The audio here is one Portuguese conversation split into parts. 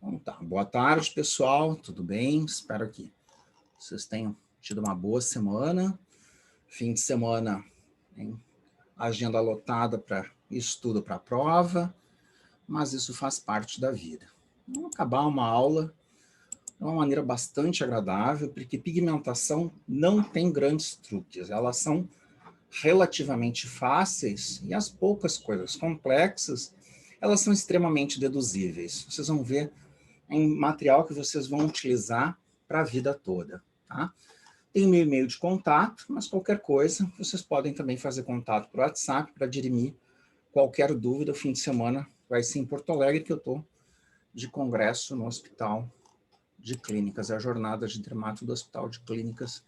Então tá, boa tarde, pessoal, tudo bem? Espero que vocês tenham tido uma boa semana. Fim de semana, hein? Agenda lotada para estudo para a prova, mas isso faz parte da vida. Vamos acabar uma aula de uma maneira bastante agradável, porque pigmentação não tem grandes truques, elas são relativamente fáceis e as poucas coisas complexas, elas são extremamente deduzíveis. Vocês vão ver em material que vocês vão utilizar para a vida toda, tá? Tem meu e-mail de contato, mas qualquer coisa, vocês podem também fazer contato por WhatsApp para dirimir qualquer dúvida. O fim de semana vai ser em Porto Alegre, que eu estou de congresso no Hospital de Clínicas, a jornada de dermato do Hospital de Clínicas,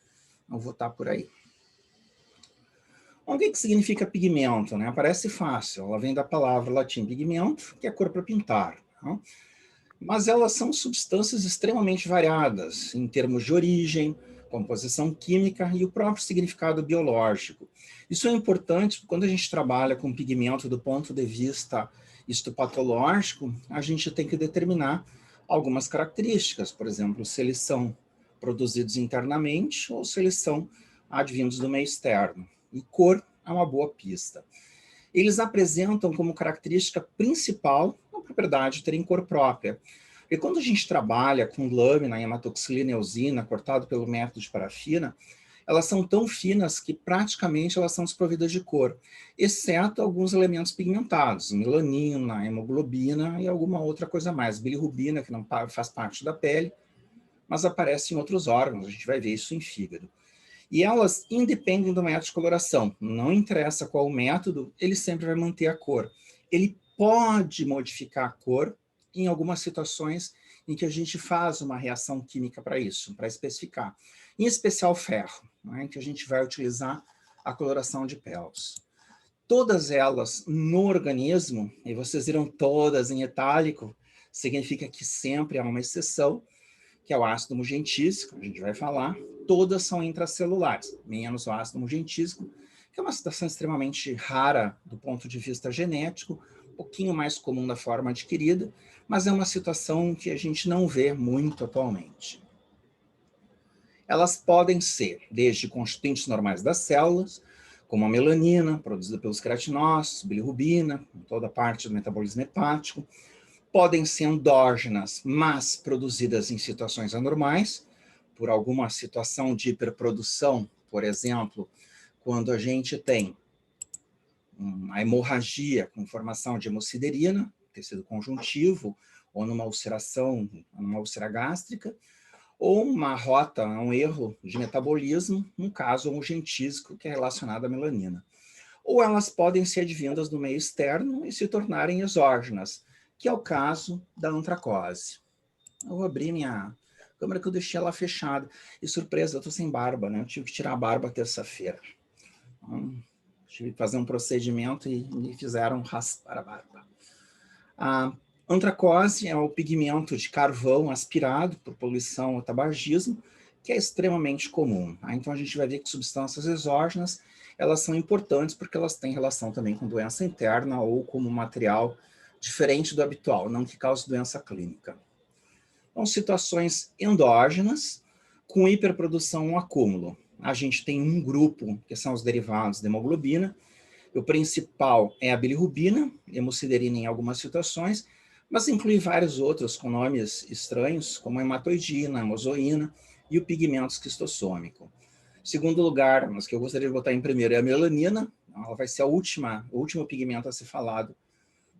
eu vou estar por aí. O que significa pigmento, né? Parece fácil, ela vem da palavra latim pigmento, que é cor para pintar, não? Mas elas são substâncias extremamente variadas em termos de origem, composição química e o próprio significado biológico. Isso é importante quando a gente trabalha com pigmento do ponto de vista histopatológico, a gente tem que determinar algumas características, por exemplo, se eles são produzidos internamente ou se eles são advindos do meio externo. E cor é uma boa pista. Eles apresentam como característica principal a propriedade de terem cor própria. E quando a gente trabalha com lâmina, hematoxilina e eosina, cortado pelo método de parafina, elas são tão finas que praticamente elas são desprovidas de cor, exceto alguns elementos pigmentados, melanina, hemoglobina e alguma outra coisa mais, bilirrubina, que não faz parte da pele, mas aparece em outros órgãos, a gente vai ver isso em fígado. E elas independem do método de coloração. Não interessa qual o método, ele sempre vai manter a cor. Ele pode modificar a cor em algumas situações em que a gente faz uma reação química para isso, para especificar. Em especial ferro, né, em que a gente vai utilizar a coloração de Pels. Todas elas no organismo, e vocês viram todas em itálico, significa que sempre há uma exceção, que é o ácido mugentísico, a gente vai falar, todas são intracelulares, menos o ácido mugentísico, que é uma situação extremamente rara do ponto de vista genético, um pouquinho mais comum da forma adquirida, mas é uma situação que a gente não vê muito atualmente. Elas podem ser desde constituintes normais das células, como a melanina, produzida pelos queratinócitos, bilirrubina, toda a parte do metabolismo hepático, podem ser endógenas, mas produzidas em situações anormais, por alguma situação de hiperprodução, por exemplo, quando a gente tem uma hemorragia com formação de hemociderina, tecido conjuntivo, ou numa ulceração, uma úlcera gástrica, ou uma rota, um erro de metabolismo, no caso homogentísico, que é relacionado à melanina. Ou elas podem ser advindas do meio externo e se tornarem exógenas, que é o caso da antracose. Eu vou abrir minha câmera que eu deixei ela fechada. E surpresa, eu estou sem barba, né? Eu tive que tirar a barba terça-feira. Então, tive que fazer um procedimento e me fizeram raspar a barba. A antracose é o pigmento de carvão aspirado por poluição ou tabagismo, que é extremamente comum. Então a gente vai ver que substâncias exógenas, elas são importantes porque elas têm relação também com doença interna ou como material diferente do habitual, não que cause doença clínica. Então, situações endógenas, com hiperprodução ou acúmulo. A gente tem um grupo, que são os derivados da hemoglobina. O principal é a bilirrubina, hemociderina em algumas situações, mas inclui vários outros com nomes estranhos, como a hematoidina, a mozoína e o pigmento esquistossômico. Segundo lugar, mas que eu gostaria de botar em primeiro, é a melanina. Ela vai ser o último pigmento a ser falado,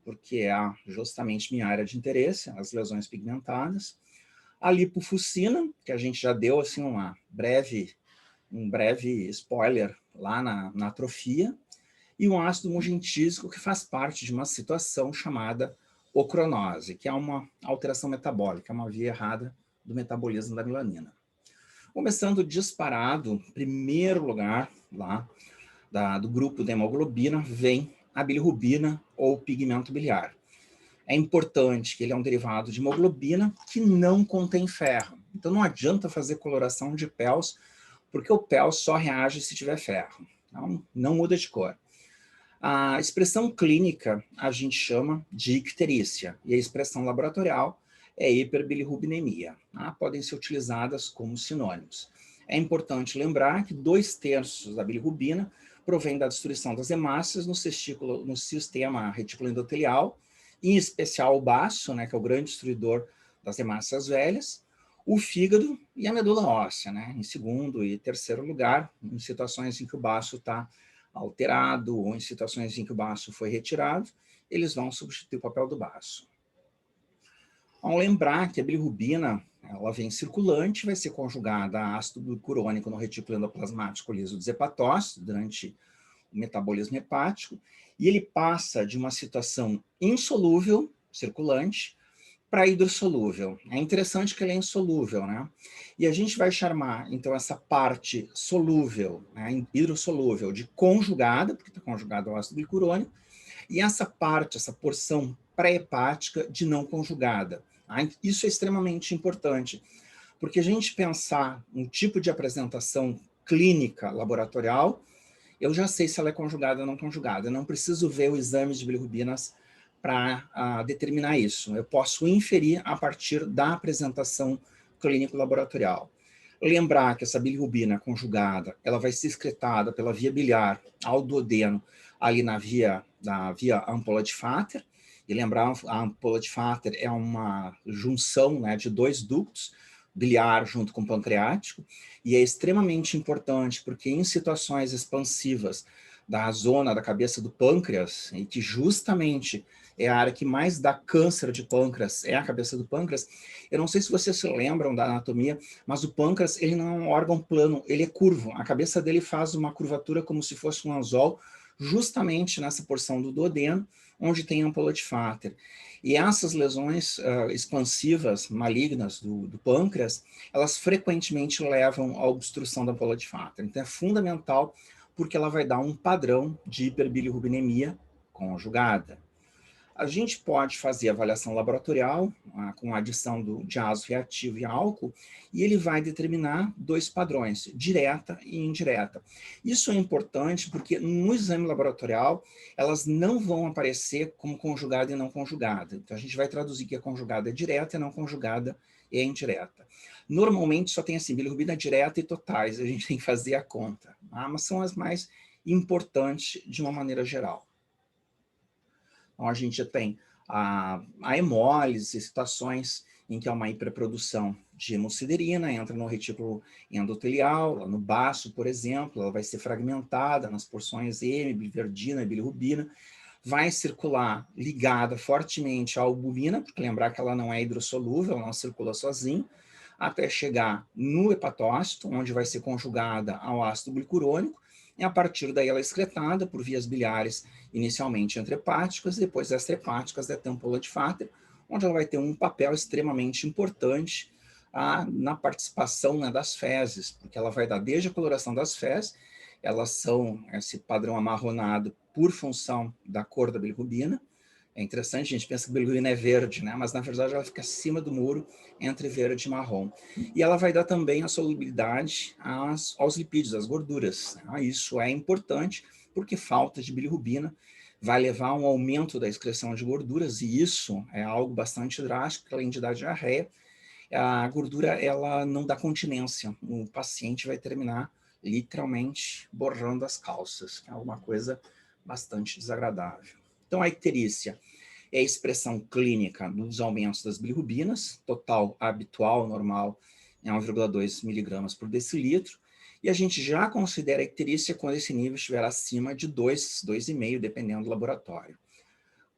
porque é justamente minha área de interesse, as lesões pigmentadas. A lipofuscina, que a gente já deu assim, um breve spoiler lá na atrofia, e um ácido mugentísico que faz parte de uma situação chamada ocronose, que é uma alteração metabólica, uma via errada do metabolismo da melanina. Começando disparado, em primeiro lugar lá do grupo da hemoglobina, vem a bilirrubina ou pigmento biliar. É importante que ele é um derivado de hemoglobina que não contém ferro. Então não adianta fazer coloração de Pels, porque o Pels só reage se tiver ferro. Então, não muda de cor. A expressão clínica a gente chama de icterícia, e a expressão laboratorial é hiperbilirrubinemia. Tá? Podem ser utilizadas como sinônimos. É importante lembrar que 2/3 da bilirrubina provém da destruição das hemácias no sistema retículo endotelial, em especial o baço, né, que é o grande destruidor das hemácias velhas, o fígado e a medula óssea, né, em segundo e terceiro lugar, em situações em que o baço está alterado ou em situações em que o baço foi retirado, eles vão substituir o papel do baço. Vamos lembrar que a bilirrubina, ela vem circulante, vai ser conjugada a ácido glicurônico no retículo endoplasmático liso dos hepatócitos durante o metabolismo hepático, e ele passa de uma situação insolúvel, circulante, para hidrossolúvel. É interessante que ele é insolúvel, né? E a gente vai chamar, então, essa parte solúvel, né, hidrossolúvel, de conjugada, porque está conjugado ao ácido glicurônico, e essa parte, essa porção pré-hepática de não conjugada. Isso é extremamente importante, porque a gente pensar um tipo de apresentação clínica laboratorial, eu já sei se ela é conjugada ou não conjugada. Eu não preciso ver o exame de bilirrubinas para determinar isso. Eu posso inferir a partir da apresentação clínico-laboratorial. Lembrar que essa bilirrubina conjugada, ela vai ser excretada pela via biliar ao duodeno, ali na via ampola de Vater. E lembrar, a ampola de Vater é uma junção, né, de 2 ductos, biliar junto com o pancreático, e é extremamente importante porque em situações expansivas da zona da cabeça do pâncreas, e que justamente é a área que mais dá câncer de pâncreas, é a cabeça do pâncreas. Eu não sei se vocês se lembram da anatomia, mas o pâncreas, ele não é um órgão plano, ele é curvo. A cabeça dele faz uma curvatura como se fosse um anzol, justamente nessa porção do duodeno, onde tem a ampola de Vater. E essas lesões expansivas, malignas do pâncreas, elas frequentemente levam à obstrução da ampola de Vater. Então é fundamental porque ela vai dar um padrão de hiperbilirrubinemia conjugada. A gente pode fazer avaliação laboratorial com a adição de ácido reativo e álcool, e ele vai determinar 2 padrões, direta e indireta. Isso é importante porque no exame laboratorial elas não vão aparecer como conjugada e não conjugada. Então a gente vai traduzir que a conjugada é direta e não conjugada é indireta. Normalmente só tem assim, bilirrubina direta e totais, a gente tem que fazer a conta, mas são as mais importantes de uma maneira geral. Então, a gente tem a hemólise, situações em que há uma hiperprodução de hemosiderina, entra no retículo endotelial, no baço, por exemplo, ela vai ser fragmentada nas porções M, biliverdina e bilirrubina, vai circular ligada fortemente à albumina, porque lembrar que ela não é hidrossolúvel, ela não circula sozinha, até chegar no hepatócito, onde vai ser conjugada ao ácido glicurônico, e a partir daí ela é excretada por vias biliares, inicialmente intrahepáticas, depois extrahepáticas da ampola de Vater, onde ela vai ter um papel extremamente importante na participação, né, das fezes, porque ela vai dar desde a coloração das fezes, elas são esse padrão amarronado por função da cor da bilirrubina. É interessante, a gente pensa que a bilirrubina é verde, né? Mas na verdade ela fica acima do muro entre verde e marrom. E ela vai dar também a solubilidade aos lipídios, às gorduras. Isso é importante porque falta de bilirrubina vai levar a um aumento da excreção de gorduras, e isso é algo bastante drástico, além de dar diarreia. A gordura, ela não dá continência, o paciente vai terminar literalmente borrando as calças, que é uma coisa bastante desagradável. Então, a icterícia é a expressão clínica dos aumentos das bilirrubinas, total habitual, normal, em 1,2 miligramas por decilitro, e a gente já considera a icterícia quando esse nível estiver acima de 2, 2,5, dependendo do laboratório.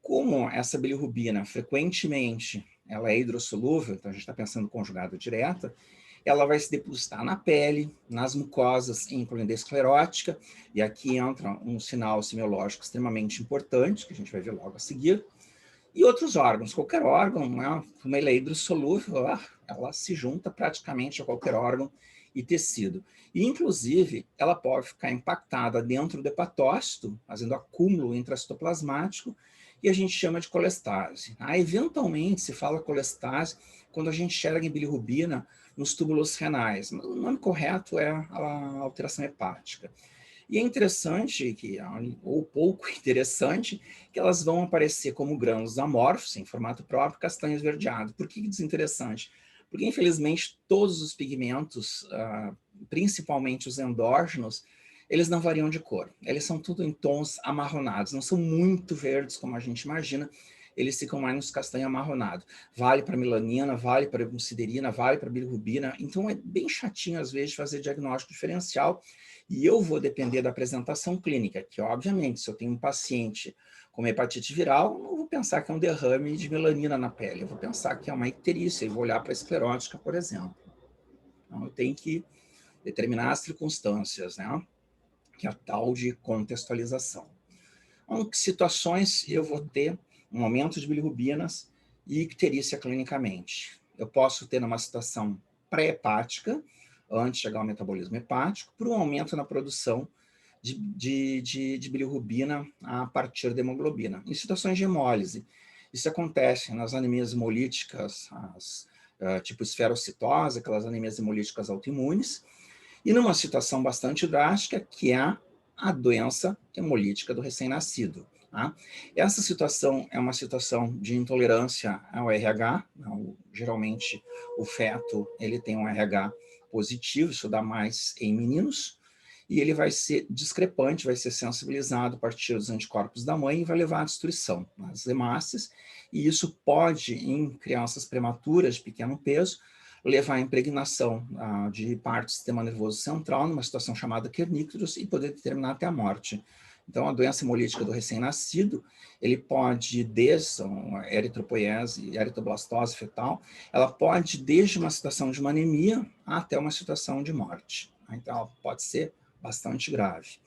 Como essa bilirrubina, frequentemente, ela é hidrossolúvel, então a gente está pensando em conjugada direta, ela vai se depositar na pele, nas mucosas, em colina esclerótica, e aqui entra um sinal semiológico extremamente importante, que a gente vai ver logo a seguir, e outros órgãos. Qualquer órgão, né, como ele é hidrossolúvel, ela se junta praticamente a qualquer órgão e tecido. E, inclusive, ela pode ficar impactada dentro do hepatócito, fazendo acúmulo intracitoplasmático, e a gente chama de colestase. Eventualmente, se fala colestase quando a gente enxerga em bilirrubina nos túbulos renais. O nome correto é a alteração hepática. E é interessante, ou pouco interessante, que elas vão aparecer como grãos amorfos, em formato próprio, castanho esverdeado. Por que desinteressante? Porque, infelizmente, todos os pigmentos, principalmente os endógenos, eles não variam de cor. Eles são tudo em tons amarronados, não são muito verdes, como a gente imagina, eles ficam mais nos castanho amarronado. Vale para melanina, vale para muciderina, vale para bilirrubina. Então, é bem chatinho, às vezes, de fazer diagnóstico diferencial. E eu vou depender da apresentação clínica, que, obviamente, se eu tenho um paciente com hepatite viral, eu não vou pensar que é um derrame de melanina na pele, eu vou pensar que é uma icterícia, e vou olhar para a esclerótica, por exemplo. Então, eu tenho que determinar as circunstâncias, né? Que é a tal de contextualização. Em que situações eu vou ter um aumento de bilirrubinas e icterícia clinicamente? Eu posso ter numa situação pré-hepática, antes de chegar ao metabolismo hepático, por um aumento na produção de bilirrubina a partir da hemoglobina. Em situações de hemólise, isso acontece nas anemias hemolíticas, tipo esferocitose, aquelas anemias hemolíticas autoimunes, e numa situação bastante drástica, que é a doença hemolítica do recém-nascido. Tá? Essa situação é uma situação de intolerância ao RH, geralmente o feto ele tem um RH positivo, isso dá mais em meninos, e ele vai ser discrepante, vai ser sensibilizado a partir dos anticorpos da mãe e vai levar à destruição das hemácias, e isso pode, em crianças prematuras de pequeno peso, levar à impregnação de parte do sistema nervoso central, numa situação chamada kernicterus, e poder determinar até a morte. Então, a doença hemolítica do recém-nascido, ele pode, desde a eritropoiese, eritroblastose fetal, ela pode, desde uma situação de uma anemia até uma situação de morte. Então, ela pode ser bastante grave.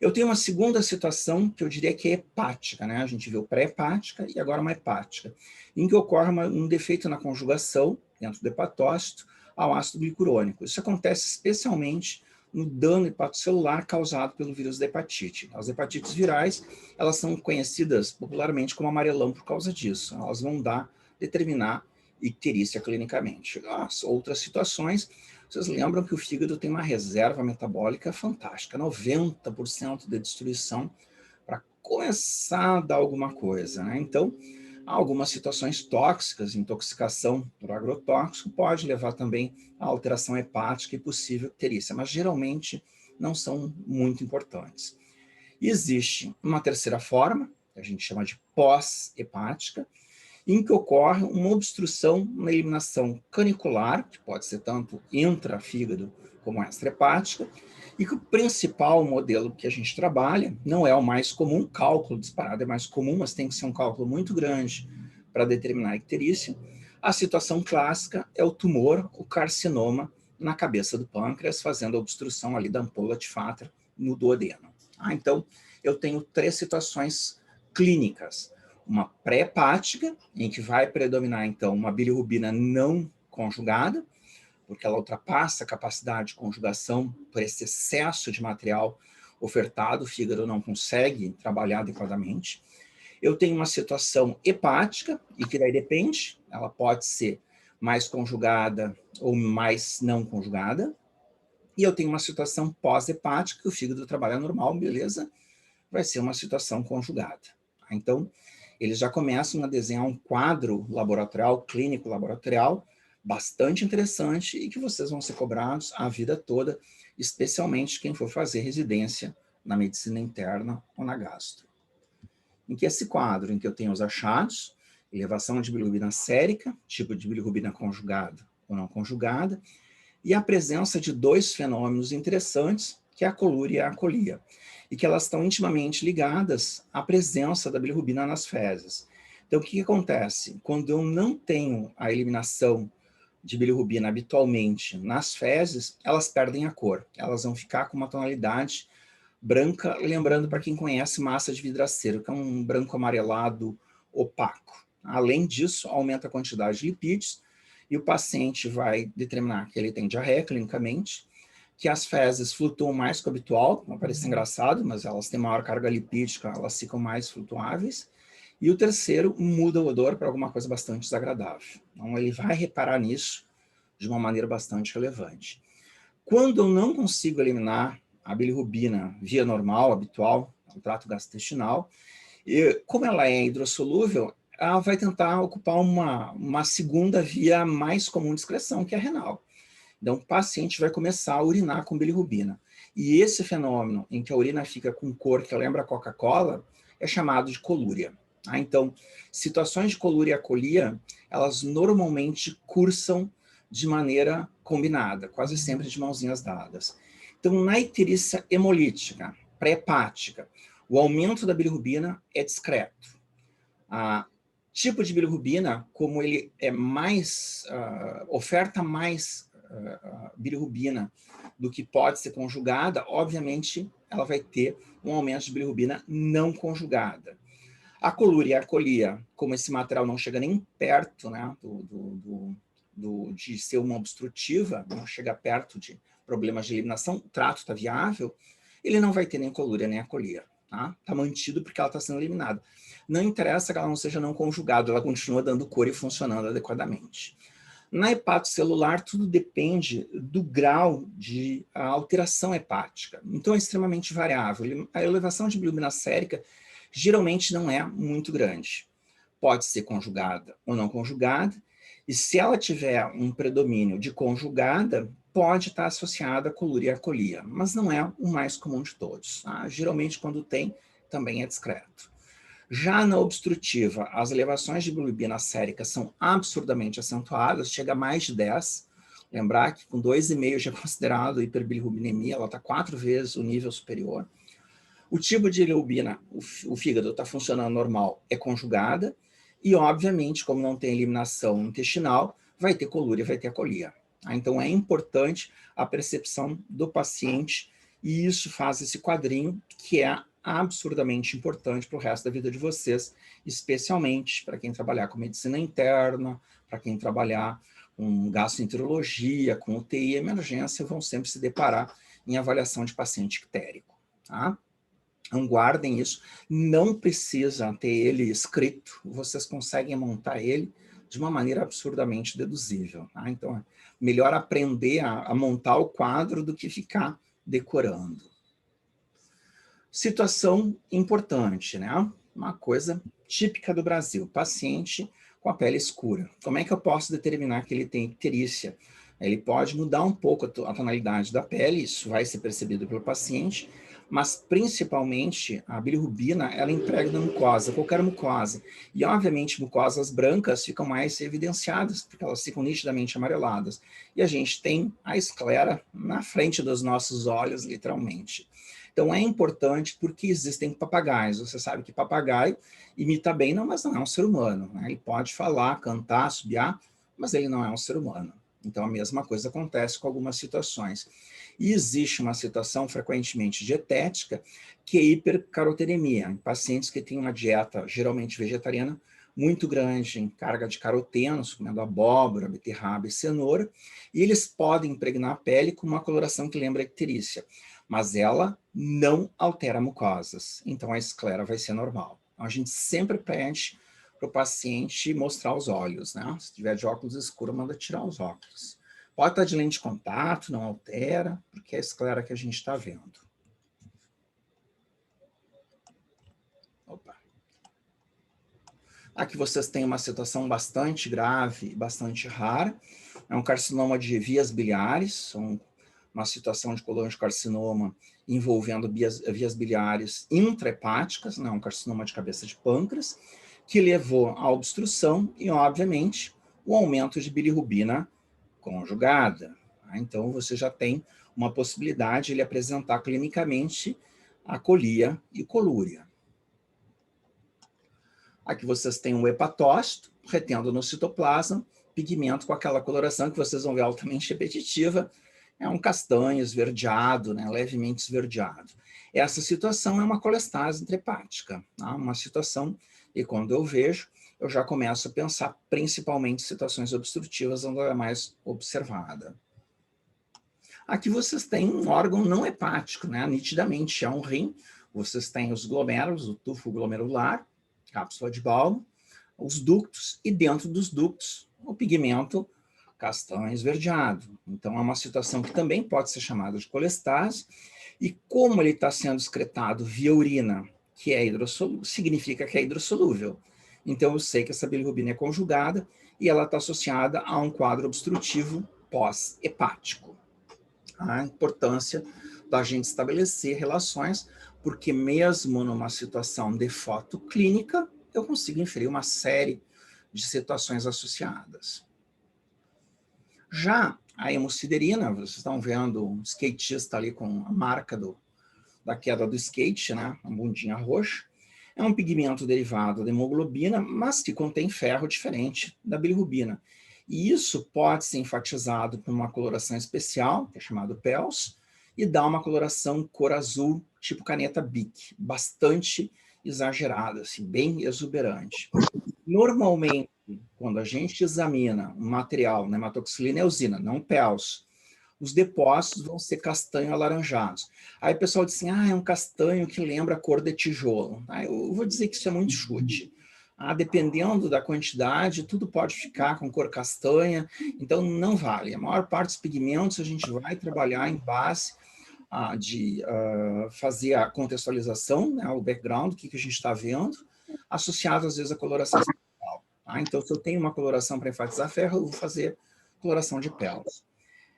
Eu tenho uma segunda situação que eu diria que é hepática, né? A gente viu pré-hepática e agora uma hepática, em que ocorre um defeito na conjugação, dentro do hepatócito, ao ácido glicurônico. Isso acontece especialmente no dano hepatocelular causado pelo vírus da hepatite. As hepatites virais, elas são conhecidas popularmente como amarelão por causa disso. Elas vão determinar icterícia clinicamente. As outras situações, vocês lembram que o fígado tem uma reserva metabólica fantástica, 90% de destruição para começar a dar alguma coisa, né? Então, algumas situações tóxicas, intoxicação por agrotóxico, pode levar também a alteração hepática e possível icterícia, mas geralmente não são muito importantes. E existe uma terceira forma, que a gente chama de pós-hepática, em que ocorre uma obstrução na eliminação canicular, que pode ser tanto intrafígado como extrahepática, e que o principal modelo que a gente trabalha não é o mais comum, cálculo disparado é mais comum, mas tem que ser um cálculo muito grande para determinar a icterícia. A situação clássica é o tumor, o carcinoma, na cabeça do pâncreas, fazendo a obstrução ali da ampola de Fatra no duodeno. Então, eu tenho 3 situações clínicas. Uma pré-hepática, em que vai predominar, então, uma bilirrubina não conjugada, porque ela ultrapassa a capacidade de conjugação por esse excesso de material ofertado, o fígado não consegue trabalhar adequadamente. Eu tenho uma situação hepática, e que daí depende, ela pode ser mais conjugada ou mais não conjugada. E eu tenho uma situação pós-hepática, que o fígado trabalha normal, beleza? Vai ser uma situação conjugada. Então, eles já começam a desenhar um quadro laboratorial, clínico laboratorial, bastante interessante e que vocês vão ser cobrados a vida toda, especialmente quem for fazer residência na medicina interna ou na gastro. Em que esse quadro, em que eu tenho os achados, elevação de bilirrubina sérica, tipo de bilirrubina conjugada ou não conjugada, e a presença de 2 fenômenos interessantes, que é a colúria e a acolia, e que elas estão intimamente ligadas à presença da bilirrubina nas fezes. Então, o que acontece? Quando eu não tenho a eliminação de bilirrubina habitualmente nas fezes, elas perdem a cor, elas vão ficar com uma tonalidade branca, lembrando para quem conhece massa de vidraceiro, que é um branco amarelado opaco. Além disso, aumenta a quantidade de lipídios, e o paciente vai determinar que ele tem diarreia clinicamente, que as fezes flutuam mais que o habitual, não parece engraçado, mas elas têm maior carga lipídica, elas ficam mais flutuáveis. E o terceiro, muda o odor para alguma coisa bastante desagradável. Então, ele vai reparar nisso de uma maneira bastante relevante. Quando eu não consigo eliminar a bilirrubina via normal, habitual, no trato gastrointestinal, e como ela é hidrossolúvel, ela vai tentar ocupar uma segunda via mais comum de excreção, que é a renal. Então, o paciente vai começar a urinar com bilirrubina. E esse fenômeno, em que a urina fica com cor que lembra a Coca-Cola, é chamado de colúria. Então, situações de colúria e acolia, elas normalmente cursam de maneira combinada, quase sempre de mãozinhas dadas. Então, na icterícia hemolítica, pré-hepática, o aumento da bilirrubina é discreto. Tipo de bilirrubina, como ele é mais, oferta mais bilirrubina do que pode ser conjugada, obviamente ela vai ter um aumento de bilirrubina não conjugada. A colúria e a acolia, como esse material não chega nem perto, né, de ser uma obstrutiva, não chega perto de problemas de eliminação, o trato está viável, ele não vai ter nem colúria nem acolia. Tá mantido porque ela está sendo eliminada. Não interessa que ela não seja não conjugada, ela continua dando cor e funcionando adequadamente. Na hepatocelular, tudo depende do grau de alteração hepática. Então, é extremamente variável. A elevação de bilirrubina sérica geralmente não é muito grande. Pode ser conjugada ou não conjugada, e se ela tiver um predomínio de conjugada, pode estar associada a colúria e acolia, mas não é o mais comum de todos. Geralmente, quando tem, também é discreto. Já na obstrutiva, as elevações de bilirrubina sérica são absurdamente acentuadas, chega a mais de 10. Lembrar que com 2,5 já é considerado hiperbilirrubinemia, ela está 4 vezes o nível superior. O tipo de bilirrubina, o fígado está funcionando normal, é conjugada, e obviamente, como não tem eliminação intestinal, vai ter colúria, vai ter acolia. Então é importante a percepção do paciente, e isso faz esse quadrinho que é absurdamente importante para o resto da vida de vocês, especialmente para quem trabalhar com medicina interna, para quem trabalhar com gastroenterologia, com UTI e emergência, vão sempre se deparar em avaliação de paciente ictérico. Tá? Então, guardem isso. Não precisa ter ele escrito, vocês conseguem montar ele de uma maneira absurdamente deduzível. Tá? Então, é melhor aprender a montar o quadro do que ficar decorando. Situação importante, né? Uma coisa típica do Brasil, paciente com a pele escura. Como é que eu posso determinar que ele tem icterícia? Ele pode mudar um pouco a tonalidade da pele, isso vai ser percebido pelo paciente, mas principalmente a bilirrubina, ela impregna mucosa, qualquer mucosa. E obviamente mucosas brancas ficam mais evidenciadas, porque elas ficam nitidamente amareladas. E a gente tem a esclera na frente dos nossos olhos, literalmente. Então é importante porque existem papagaios. Você sabe que papagaio imita bem, não, mas não é um ser humano. Né? Ele pode falar, cantar, assobiar, mas ele não é um ser humano. Então a mesma coisa acontece com algumas situações. E existe uma situação frequentemente dietética, que é hipercarotenemia, em pacientes que têm uma dieta geralmente vegetariana muito grande, em carga de carotenos, comendo abóbora, beterraba e cenoura, e eles podem impregnar a pele com uma coloração que lembra a icterícia, mas ela não altera mucosas, então a esclera vai ser normal. Então, a gente sempre pede para o paciente mostrar os olhos, né? Se tiver de óculos escuros, manda tirar os óculos. Pode estar de lente de contato, não altera, porque é a esclera que a gente está vendo. Opa. Aqui vocês têm uma situação bastante grave, bastante rara. É um carcinoma de vias biliares, uma situação de colangiocarcinoma envolvendo vias biliares intrahepáticas, né, um carcinoma de cabeça de pâncreas, que levou à obstrução e, obviamente, o aumento de bilirrubina conjugada. Então, você já tem uma possibilidade de ele apresentar clinicamente acolia e colúria. Aqui vocês têm um hepatócito retendo no citoplasma, pigmento com aquela coloração que vocês vão ver altamente repetitiva, é um castanho esverdeado, né, levemente esverdeado. Essa situação é uma colestase intrahepática, tá? Uma situação, e quando eu vejo, eu já começo a pensar principalmente em situações obstrutivas, onde ela é mais observada. Aqui vocês têm um órgão não hepático, né? Nitidamente é um rim, vocês têm os glomérulos, o tufo glomerular, cápsula de Bowman, os ductos, e dentro dos ductos, o pigmento castanho esverdeado. Então, é uma situação que também pode ser chamada de colestase, E como ele está sendo excretado via urina, que é hidrossolúvel, significa que é hidrossolúvel. Então, eu sei que essa bilirrubina é conjugada e ela está associada a um quadro obstrutivo pós-hepático. A importância da gente estabelecer relações, porque mesmo numa situação de fotoclínica, eu consigo inferir uma série de situações associadas. Já a hemosiderina, vocês estão vendo um skatista ali com a marca da queda do skate, né? Uma bundinha roxa. É um pigmento derivado da hemoglobina, mas que contém ferro diferente da bilirrubina. E isso pode ser enfatizado por uma coloração especial, que é chamado PELS, e dá uma coloração cor azul, tipo caneta Bic, bastante exagerada, assim, bem exuberante. Normalmente, quando a gente examina um material, nematoxilina eosina, não PELS, os depósitos vão ser castanho alaranjados. Aí o pessoal diz assim, é um castanho que lembra a cor de tijolo. Aí eu vou dizer que isso é muito chute. Dependendo da quantidade, tudo pode ficar com cor castanha, então não vale. A maior parte dos pigmentos a gente vai trabalhar em base de fazer a contextualização, né, o background, o que a gente está vendo, associado às vezes à coloração especial. Então, se eu tenho uma coloração para enfatizar ferro, eu vou fazer coloração de peles.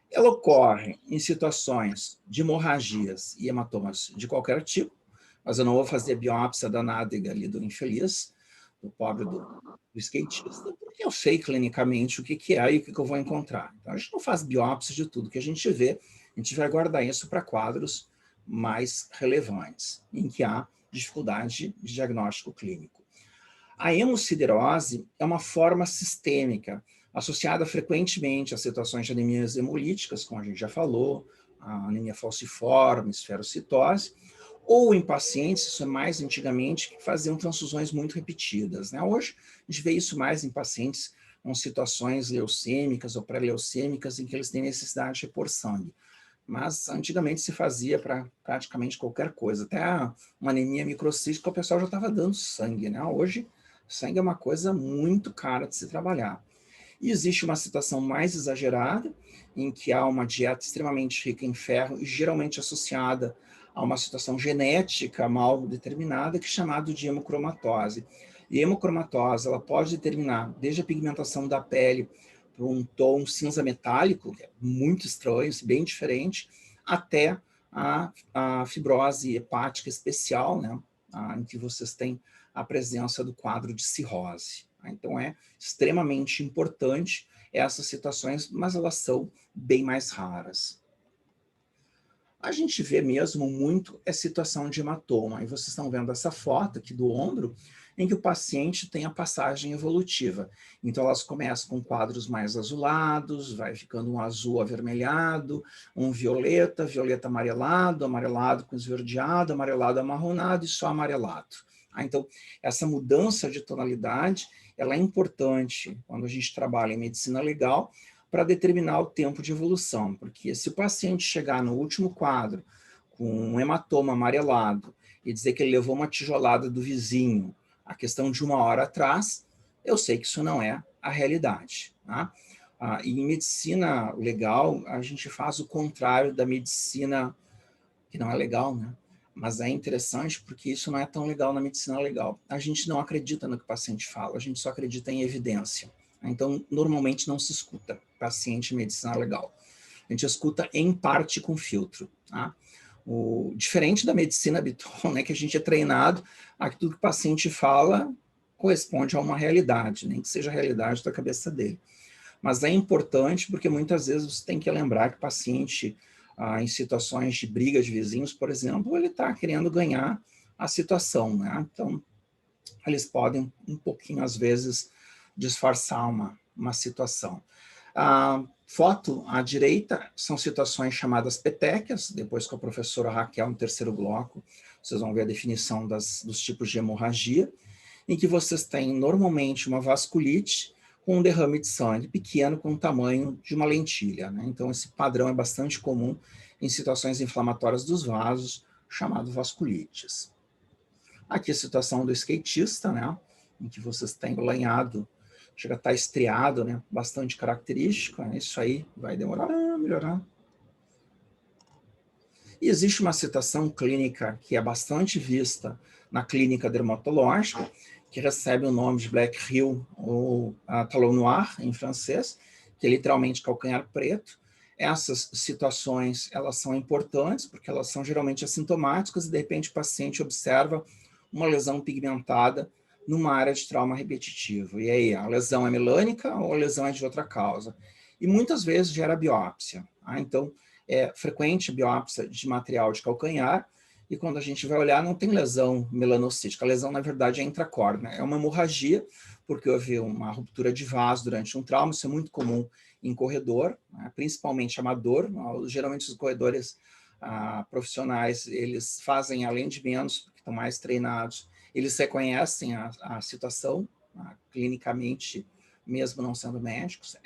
Ela ocorre em situações de hemorragias e hematomas de qualquer tipo, mas eu não vou fazer biópsia da nádega ali do infeliz, do pobre do skatista, porque eu sei clinicamente o que é e o que eu vou encontrar. Então, a gente não faz biópsia de tudo que a gente vê, a gente vai guardar isso para quadros mais relevantes, em que há dificuldade de diagnóstico clínico. A hemosiderose é uma forma sistêmica, associada frequentemente a situações de anemias hemolíticas, como a gente já falou, a anemia falciforme, esferocitose, ou em pacientes, isso é mais antigamente, que faziam transfusões muito repetidas. Né? Hoje, a gente vê isso mais em pacientes com situações leucêmicas ou pré-leucêmicas, em que eles têm necessidade de repor sangue. Mas antigamente se fazia para praticamente qualquer coisa. Até uma anemia microcística, o pessoal já estava dando sangue. Né? Hoje, sangue é uma coisa muito cara de se trabalhar. E existe uma situação mais exagerada, em que há uma dieta extremamente rica em ferro e geralmente associada a uma situação genética mal determinada, que é chamado de hemocromatose. E a hemocromatose, ela pode determinar desde a pigmentação da pele para um tom cinza metálico, que é muito estranho, bem diferente, até a fibrose hepática especial, né, em que vocês têm a presença do quadro de cirrose. Então, é extremamente importante essas situações, mas elas são bem mais raras. A gente vê mesmo muito a situação de hematoma, e vocês estão vendo essa foto aqui do ombro, em que o paciente tem a passagem evolutiva. Então, elas começam com quadros mais azulados, vai ficando um azul avermelhado, um violeta, violeta amarelado, amarelado com esverdeado, amarelado amarronado e só amarelado. Então, essa mudança de tonalidade, ela é importante quando a gente trabalha em medicina legal, para determinar o tempo de evolução, porque se o paciente chegar no último quadro com um hematoma amarelado e dizer que ele levou uma tijolada do vizinho a questão de 1 hora atrás, eu sei que isso não é a realidade. Tá? E em medicina legal, a gente faz o contrário da medicina que não é legal, né? Mas é interessante porque isso não é tão legal na medicina legal. A gente não acredita no que o paciente fala, a gente só acredita em evidência. Então, normalmente não se escuta paciente em medicina legal. A gente escuta em parte com filtro. Tá? Diferente da medicina habitual, né, que a gente é treinado a que tudo que o paciente fala corresponde a uma realidade, nem que seja a realidade da cabeça dele. Mas é importante porque muitas vezes você tem que lembrar que o paciente, em situações de briga de vizinhos, por exemplo, ele está querendo ganhar a situação. Né? Então, eles podem um pouquinho, às vezes, disfarçar uma situação. A foto à direita são situações chamadas petequias, depois com a professora Raquel, no terceiro bloco, vocês vão ver a definição dos tipos de hemorragia, em que vocês têm normalmente uma vasculite com um derrame de sangue pequeno com o tamanho de uma lentilha. Né? Então, esse padrão é bastante comum em situações inflamatórias dos vasos, chamado vasculites. Aqui a situação do skatista, né? Em que vocês têm o lanhado, chega a estar estriado, né? Bastante característico, né? Isso aí vai demorar a melhorar. E existe uma situação clínica que é bastante vista na clínica dermatológica, que recebe o nome de Black Heel ou Talon Noir, em francês, que é literalmente calcanhar preto. Essas situações, elas são importantes, porque elas são geralmente assintomáticas, e de repente o paciente observa uma lesão pigmentada numa área de trauma repetitivo. E aí, a lesão é melânica ou a lesão é de outra causa? E muitas vezes gera biópsia. Então, é frequente biópsia de material de calcanhar, e quando a gente vai olhar, não tem lesão melanocítica. A lesão, na verdade, é intracórnea. É uma hemorragia, porque houve uma ruptura de vaso durante um trauma. Isso é muito comum em corredor, né, principalmente amador. Geralmente, os corredores profissionais, eles fazem além de menos, porque estão mais treinados. Eles reconhecem a situação, clinicamente, mesmo não sendo médicos.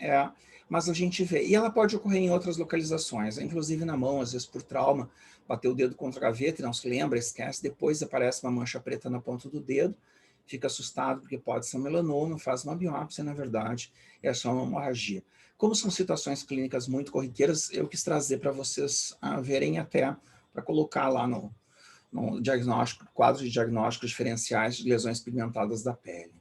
Mas a gente vê. E ela pode ocorrer em outras localizações, inclusive na mão, às vezes por trauma, bateu o dedo contra a gaveta e não se lembra, esquece, depois aparece uma mancha preta na ponta do dedo, fica assustado porque pode ser um melanoma, faz uma biópsia, na verdade, é só uma hemorragia. Como são situações clínicas muito corriqueiras, eu quis trazer para vocês verem até, para colocar lá no diagnóstico, quadro de diagnósticos diferenciais de lesões pigmentadas da pele.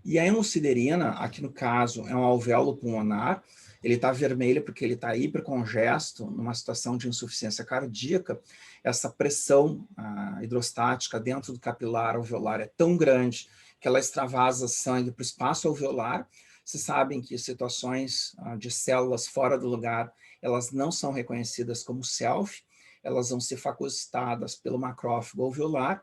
E a hemosiderina, aqui no caso, é um alvéolo pulmonar. Ele está vermelho porque ele está hipercongesto, numa situação de insuficiência cardíaca. Essa pressão hidrostática dentro do capilar alveolar é tão grande que ela extravasa sangue para o espaço alveolar. Vocês sabem que situações de células fora do lugar, elas não são reconhecidas como self, elas vão ser fagocitadas pelo macrófago alveolar,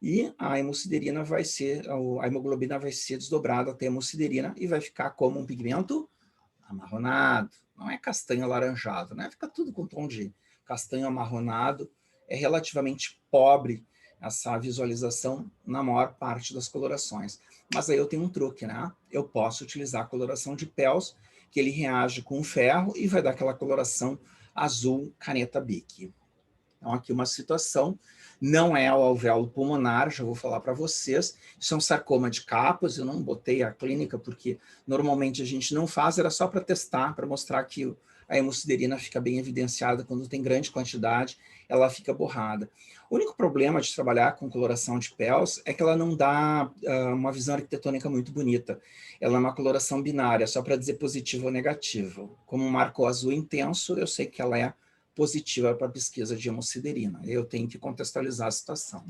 e a hemosiderina vai ser, a hemoglobina vai ser desdobrada até a hemosiderina e vai ficar como um pigmento amarronado, não é castanho alaranjado, né? Fica tudo com tom de castanho amarronado, é relativamente pobre essa visualização na maior parte das colorações. Mas aí eu tenho um truque, né? Eu posso utilizar a coloração de Pels, que ele reage com o ferro e vai dar aquela coloração azul caneta Bic. Então, aqui uma situação, não é o alvéolo pulmonar, já vou falar para vocês, isso é um sarcoma de Kaposi, eu não botei a clínica porque normalmente a gente não faz, era só para testar, para mostrar que a hemosiderina fica bem evidenciada quando tem grande quantidade, ela fica borrada. O único problema de trabalhar com coloração de Pels é que ela não dá uma visão arquitetônica muito bonita. Ela é uma coloração binária, só para dizer positivo ou negativo. Como marcou azul intenso, eu sei que ela é positiva para a pesquisa de hemosiderina. Eu tenho que contextualizar a situação.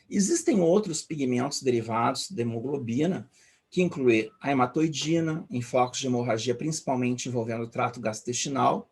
Existem outros pigmentos derivados da hemoglobina, que incluem a hematoidina, em focos de hemorragia principalmente envolvendo o trato gastrointestinal,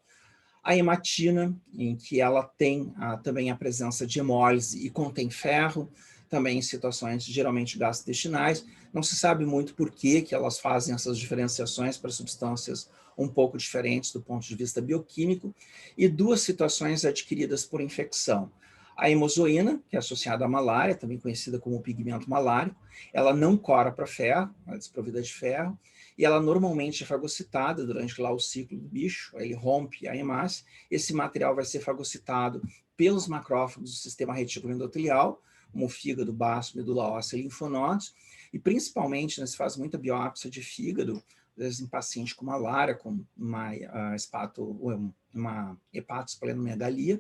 a hematina, em que ela tem também a presença de hemólise e contém ferro, também em situações geralmente gastrointestinais. Não se sabe muito por que elas fazem essas diferenciações para substâncias um pouco diferentes do ponto de vista bioquímico, e duas situações adquiridas por infecção. A hemozoína, que é associada à malária, também conhecida como pigmento malárico, ela não cora para ferro, ela é desprovida de ferro, e ela normalmente é fagocitada durante lá o ciclo do bicho, ele rompe a hemácia, esse material vai ser fagocitado pelos macrófagos do sistema retículo endotelial, como o fígado, baço, medula óssea e linfonodos, e principalmente, se faz muita biópsia de fígado, às vezes em paciente com malária, com uma hepatosplenomegalia,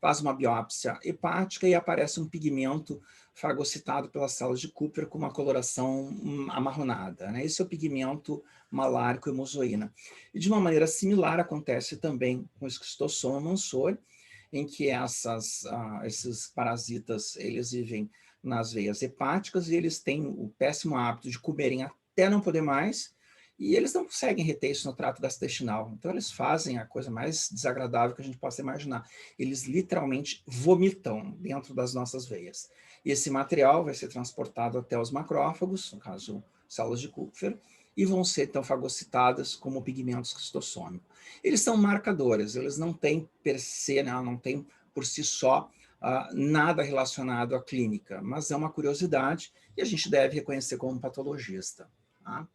faz uma biópsia hepática e aparece um pigmento fagocitado pelas células de Kupfer com uma coloração amarronada, né? Esse é o pigmento malárico hemozoína. E de uma maneira similar acontece também com o esquistossoma mansori, em que esses parasitas, eles vivem nas veias hepáticas e eles têm o péssimo hábito de comerem até não poder mais, e eles não conseguem reter isso no trato gastrointestinal. Então, eles fazem a coisa mais desagradável que a gente possa imaginar. Eles literalmente vomitam dentro das nossas veias. E esse material vai ser transportado até os macrófagos, no caso, células de Kupfer, e vão ser, então, fagocitadas como pigmentos esquistossômicos. Eles são marcadores, eles não têm per se, não têm por si só nada relacionado à clínica, mas é uma curiosidade e a gente deve reconhecer como patologista. Tá?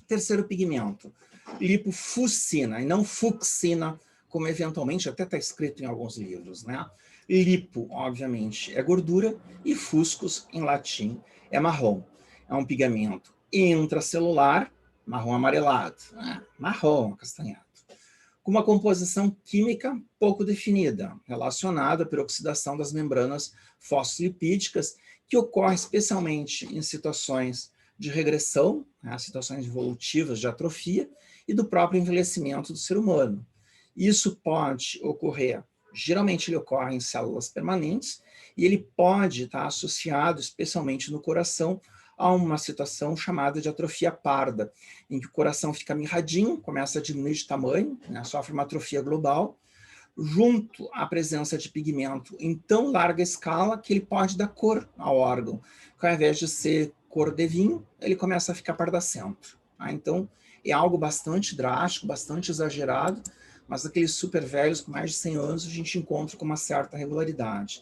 Terceiro pigmento, lipofucina, e não fucsina, como eventualmente até está escrito em alguns livros, né? Lipo, obviamente, é gordura, e fuscus, em latim, é marrom. É um pigmento intracelular, marrom amarelado, marrom, acastanhado, com uma composição química pouco definida, relacionada à peroxidação das membranas fosfolipídicas, que ocorre especialmente em situações de regressão, né, situações evolutivas de atrofia, e do próprio envelhecimento do ser humano. Isso pode ocorrer, geralmente ele ocorre em células permanentes, e ele pode estar associado, especialmente no coração, a uma situação chamada de atrofia parda, em que o coração fica mirradinho, começa a diminuir de tamanho, né, sofre uma atrofia global, junto à presença de pigmento em tão larga escala que ele pode dar cor ao órgão, que ao invés de ser cor de vinho, ele começa a ficar pardacento. Tá? Então, é algo bastante drástico, bastante exagerado, mas aqueles super velhos com mais de 100 anos a gente encontra com uma certa regularidade.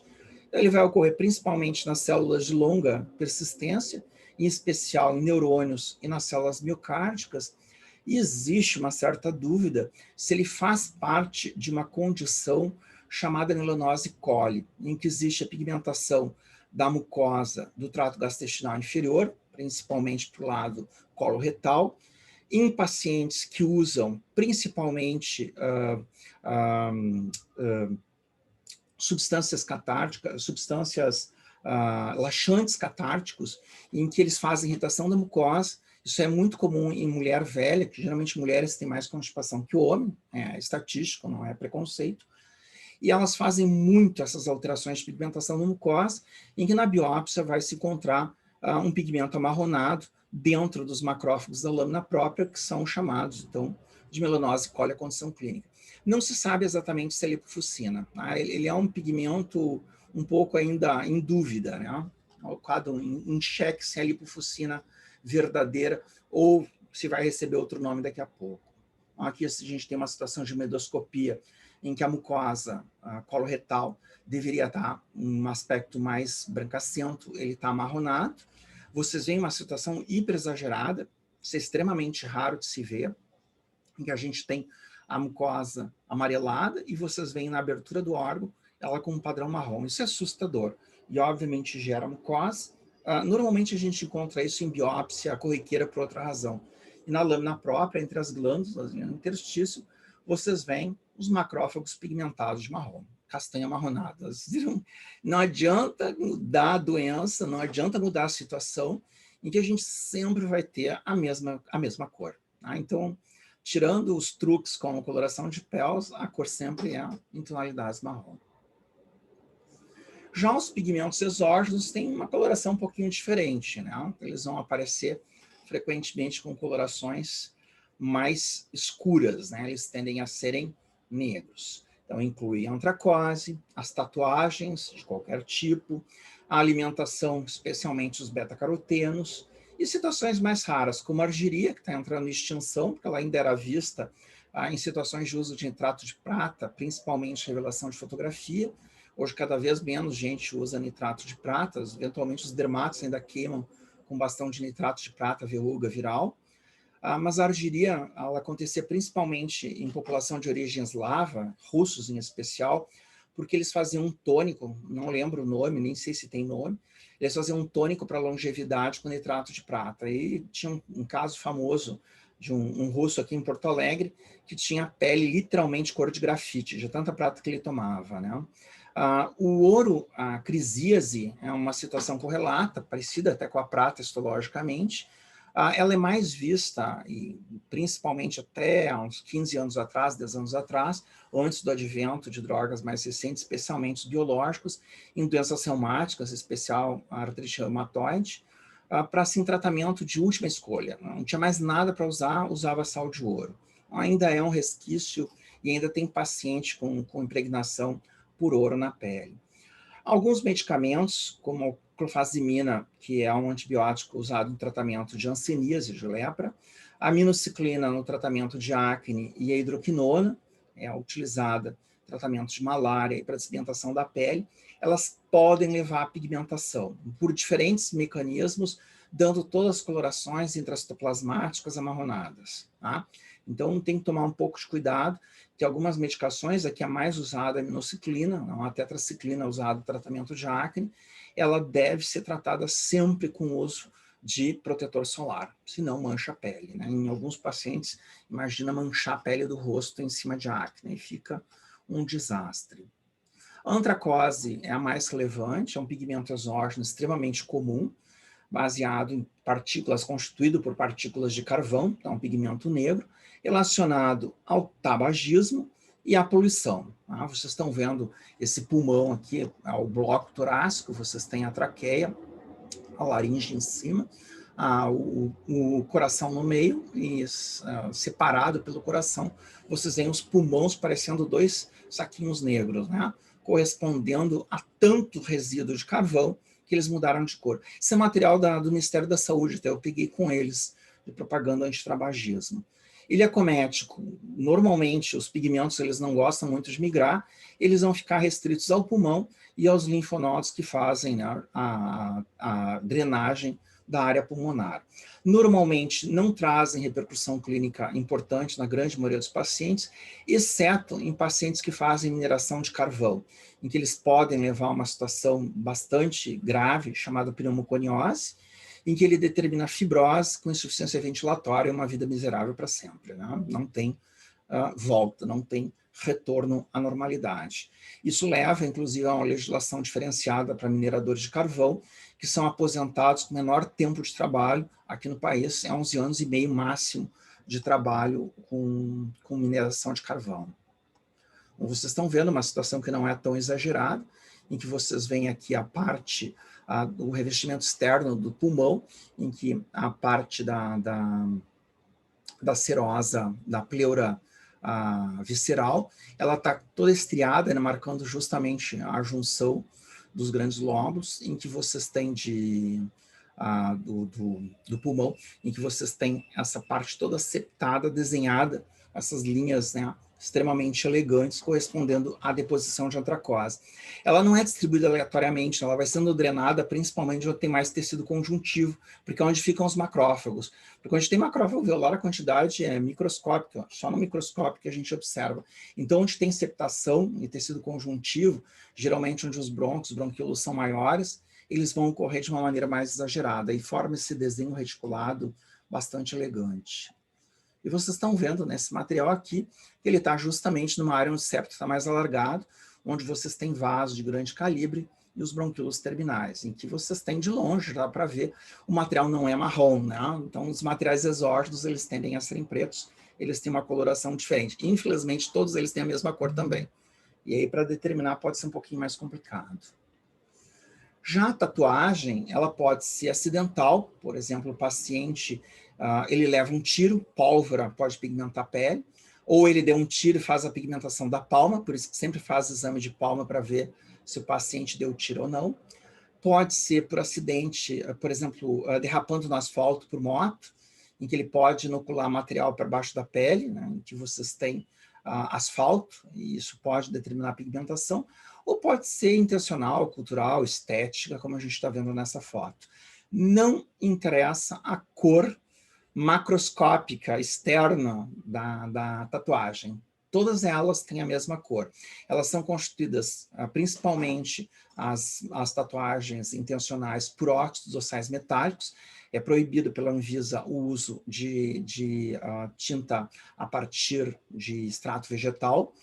Ele vai ocorrer principalmente nas células de longa persistência, em especial em neurônios e nas células miocárdicas, e existe uma certa dúvida se ele faz parte de uma condição chamada melanose coli, em que existe a pigmentação da mucosa do trato gastrointestinal inferior, principalmente para o lado coloretal, em pacientes que usam principalmente substâncias catárticas, substâncias laxantes catárticos, em que eles fazem irritação da mucosa. Isso é muito comum em mulher velha, que geralmente mulheres têm mais constipação que o homem, é estatístico, não é preconceito, e elas fazem muito essas alterações de pigmentação na mucosa, em que na biópsia vai se encontrar um pigmento amarronado dentro dos macrófagos da lâmina própria, que são chamados, então, de melanose coli, a condição clínica. Não se sabe exatamente se é lipofuscina. Tá? Ele é um pigmento um pouco ainda em dúvida, né? Colocado em xeque se é lipofuscina verdadeira ou se vai receber outro nome daqui a pouco. Aqui a gente tem uma situação de endoscopia em que a mucosa coloretal deveria estar em um aspecto mais brancacento, ele está amarronado. Vocês veem uma situação hiper exagerada, isso é extremamente raro de se ver, em que a gente tem a mucosa amarelada e vocês veem na abertura do órgão ela com um padrão marrom. Isso é assustador e, obviamente, gera mucosa. Normalmente a gente encontra isso em biópsia corriqueira por outra razão. E na lâmina própria, entre as glândulas, no interstício, vocês veem os macrófagos pigmentados de marrom, castanha amarronada. Não adianta mudar a doença, não adianta mudar a situação, em que a gente sempre vai ter a mesma cor. Tá? Então, tirando os truques como coloração de peles, a cor sempre é em tonalidades marrom. Já os pigmentos exógenos têm uma coloração um pouquinho diferente, né? Eles vão aparecer frequentemente com colorações mais escuras, né? Eles tendem a serem negros. Então, inclui a antracose, as tatuagens de qualquer tipo, a alimentação, especialmente os beta-carotenos, e situações mais raras, como a argiria, que está entrando em extinção, porque ela ainda era vista em situações de uso de nitrato de prata, principalmente revelação de fotografia. Hoje, cada vez menos gente usa nitrato de prata, eventualmente os dermatos ainda queimam com bastão de nitrato de prata, verruga viral. Mas a argiria, ela acontecia principalmente em população de origem eslava, russos em especial, porque eles faziam um tônico, não lembro o nome, nem sei se tem nome, eles faziam um tônico para longevidade com nitrato de prata. E tinha um caso famoso de um russo aqui em Porto Alegre, que tinha a pele literalmente cor de grafite, de tanta prata que ele tomava, né? O ouro, a crisíase, é uma situação correlata, parecida até com a prata histologicamente. Ela é mais vista, e principalmente até há uns 15 anos atrás, 10 anos atrás, antes do advento de drogas mais recentes, especialmente os biológicos, em doenças reumáticas, em especial a artrite reumatoide, para assim, tratamento de última escolha. Não tinha mais nada para usar, usava sal de ouro. Ainda é um resquício e ainda tem paciente com impregnação por ouro na pele. Alguns medicamentos, como a clofazimina, que é um antibiótico usado no tratamento de hanseníase, de lepra, a minociclina no tratamento de acne e a hidroquinona, é utilizada no tratamento de malária e para despigmentação da pele, elas podem levar à pigmentação, por diferentes mecanismos, dando todas as colorações intracitoplasmáticas amarronadas. Tá? Então, tem que tomar um pouco de cuidado. Tem algumas medicações, aqui a mais usada é a minociclina, a tetraciclina usada no tratamento de acne, ela deve ser tratada sempre com o uso de protetor solar, senão mancha a pele, né? Em alguns pacientes, imagina manchar a pele do rosto em cima de acne, e fica um desastre. A antracose é a mais relevante, é um pigmento exógeno extremamente comum, baseado em partículas, constituído por partículas de carvão, então um pigmento negro, relacionado ao tabagismo e à poluição. Tá? Vocês estão vendo esse pulmão aqui, o bloco torácico, vocês têm a traqueia, a laringe em cima, o coração no meio e separado pelo coração, vocês veem os pulmões parecendo dois saquinhos negros, né? Correspondendo a tanto resíduo de carvão que eles mudaram de cor. Isso é material do Ministério da Saúde, até eu peguei com eles, de propaganda antitabagismo. Ele acomete, normalmente os pigmentos eles não gostam muito de migrar, eles vão ficar restritos ao pulmão e aos linfonodos que fazem, né, a drenagem da área pulmonar. Normalmente não trazem repercussão clínica importante na grande maioria dos pacientes, exceto em pacientes que fazem mineração de carvão, em que eles podem levar a uma situação bastante grave, chamada pneumoconiose, em que ele determina fibrose com insuficiência ventilatória e uma vida miserável para sempre. Né? Não tem volta, não tem retorno à normalidade. Isso leva, inclusive, a uma legislação diferenciada para mineradores de carvão, que são aposentados com menor tempo de trabalho. Aqui no país, é 11 anos e meio máximo de trabalho com mineração de carvão. Então, vocês estão vendo uma situação que não é tão exagerada, em que vocês veem aqui a parte do revestimento externo do pulmão, em que a parte da serosa, da pleura visceral, ela está toda estriada, né, marcando justamente a junção dos grandes lóbulos, em que vocês têm do pulmão, em que vocês têm essa parte toda septada, desenhada, essas linhas, né, extremamente elegantes, correspondendo à deposição de antracose. Ela não é distribuída aleatoriamente, ela vai sendo drenada principalmente onde tem mais tecido conjuntivo, porque é onde ficam os macrófagos. Porque onde tem macrófago alveolar, a quantidade é microscópica, só no microscópio que a gente observa. Então, onde tem septação e tecido conjuntivo, geralmente onde os bronquíolos são maiores, eles vão ocorrer de uma maneira mais exagerada e forma esse desenho reticulado bastante elegante. E vocês estão vendo nesse material aqui, que ele está justamente numa área onde o septo está mais alargado, onde vocês têm vasos de grande calibre e os bronquíolos terminais, em que vocês têm de longe, dá para ver, o material não é marrom, né? Então os materiais exógenos, eles tendem a serem pretos, eles têm uma coloração diferente. Infelizmente, todos eles têm a mesma cor também. E aí, para determinar, pode ser um pouquinho mais complicado. Já a tatuagem, ela pode ser acidental, por exemplo, o paciente ele leva um tiro, pólvora pode pigmentar a pele, ou ele deu um tiro e faz a pigmentação da palma, por isso que sempre faz exame de palma para ver se o paciente deu tiro ou não. Pode ser por acidente, por exemplo, derrapando no asfalto por moto, em que ele pode inocular material para baixo da pele, né, em que vocês têm asfalto, e isso pode determinar a pigmentação, ou pode ser intencional, cultural, estética, como a gente está vendo nessa foto. Não interessa a cor macroscópica externa da tatuagem. Todas elas têm a mesma cor. Elas são constituídas, principalmente as tatuagens intencionais, por óxidos ou sais metálicos. É proibido pela Anvisa o uso de tinta a partir de extrato vegetal.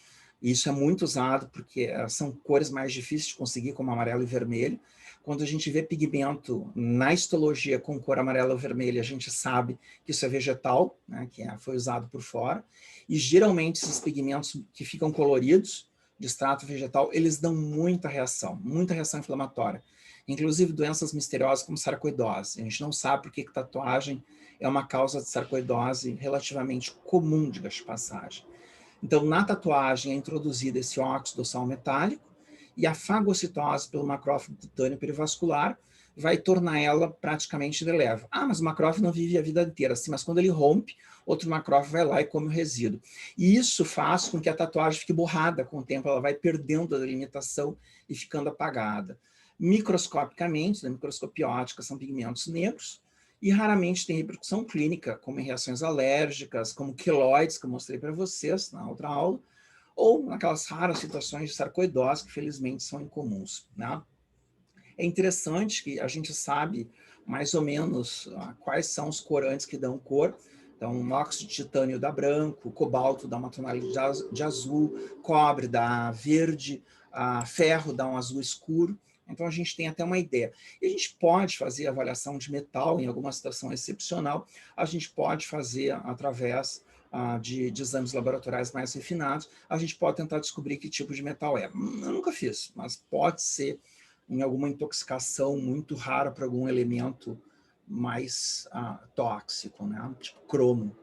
Isso é muito usado porque são cores mais difíceis de conseguir, como amarelo e vermelho. Quando a gente vê pigmento na histologia com cor amarela ou vermelha, a gente sabe que isso é vegetal, né, que foi usado por fora. E geralmente esses pigmentos que ficam coloridos, de extrato vegetal, eles dão muita reação inflamatória. Inclusive doenças misteriosas como sarcoidose. A gente não sabe por que tatuagem é uma causa de sarcoidose relativamente comum, diga-se de passagem. Então, na tatuagem é introduzido esse óxido sal metálico, e a fagocitose pelo macrófago cutâneo perivascular vai tornar ela praticamente indelével. Mas o macrófago não vive a vida inteira, assim, mas quando ele rompe, outro macrófago vai lá e come o resíduo. E isso faz com que a tatuagem fique borrada com o tempo, ela vai perdendo a delimitação e ficando apagada. Microscopicamente, na microscopia óptica, são pigmentos negros, e raramente tem repercussão clínica, como em reações alérgicas, como queloides, que eu mostrei para vocês na outra aula, ou naquelas raras situações de sarcoidose, que felizmente são incomuns. Né? É interessante que a gente sabe, mais ou menos quais são os corantes que dão cor. Então, o óxido de titânio dá branco, cobalto dá uma tonalidade de azul, cobre dá verde, ferro dá um azul escuro. Então, a gente tem até uma ideia. E a gente pode fazer avaliação de metal em alguma situação excepcional, a gente pode fazer através de exames laboratoriais mais refinados, a gente pode tentar descobrir que tipo de metal é. Eu nunca fiz, mas pode ser em alguma intoxicação muito rara para algum elemento mais tóxico, né? Tipo cromo.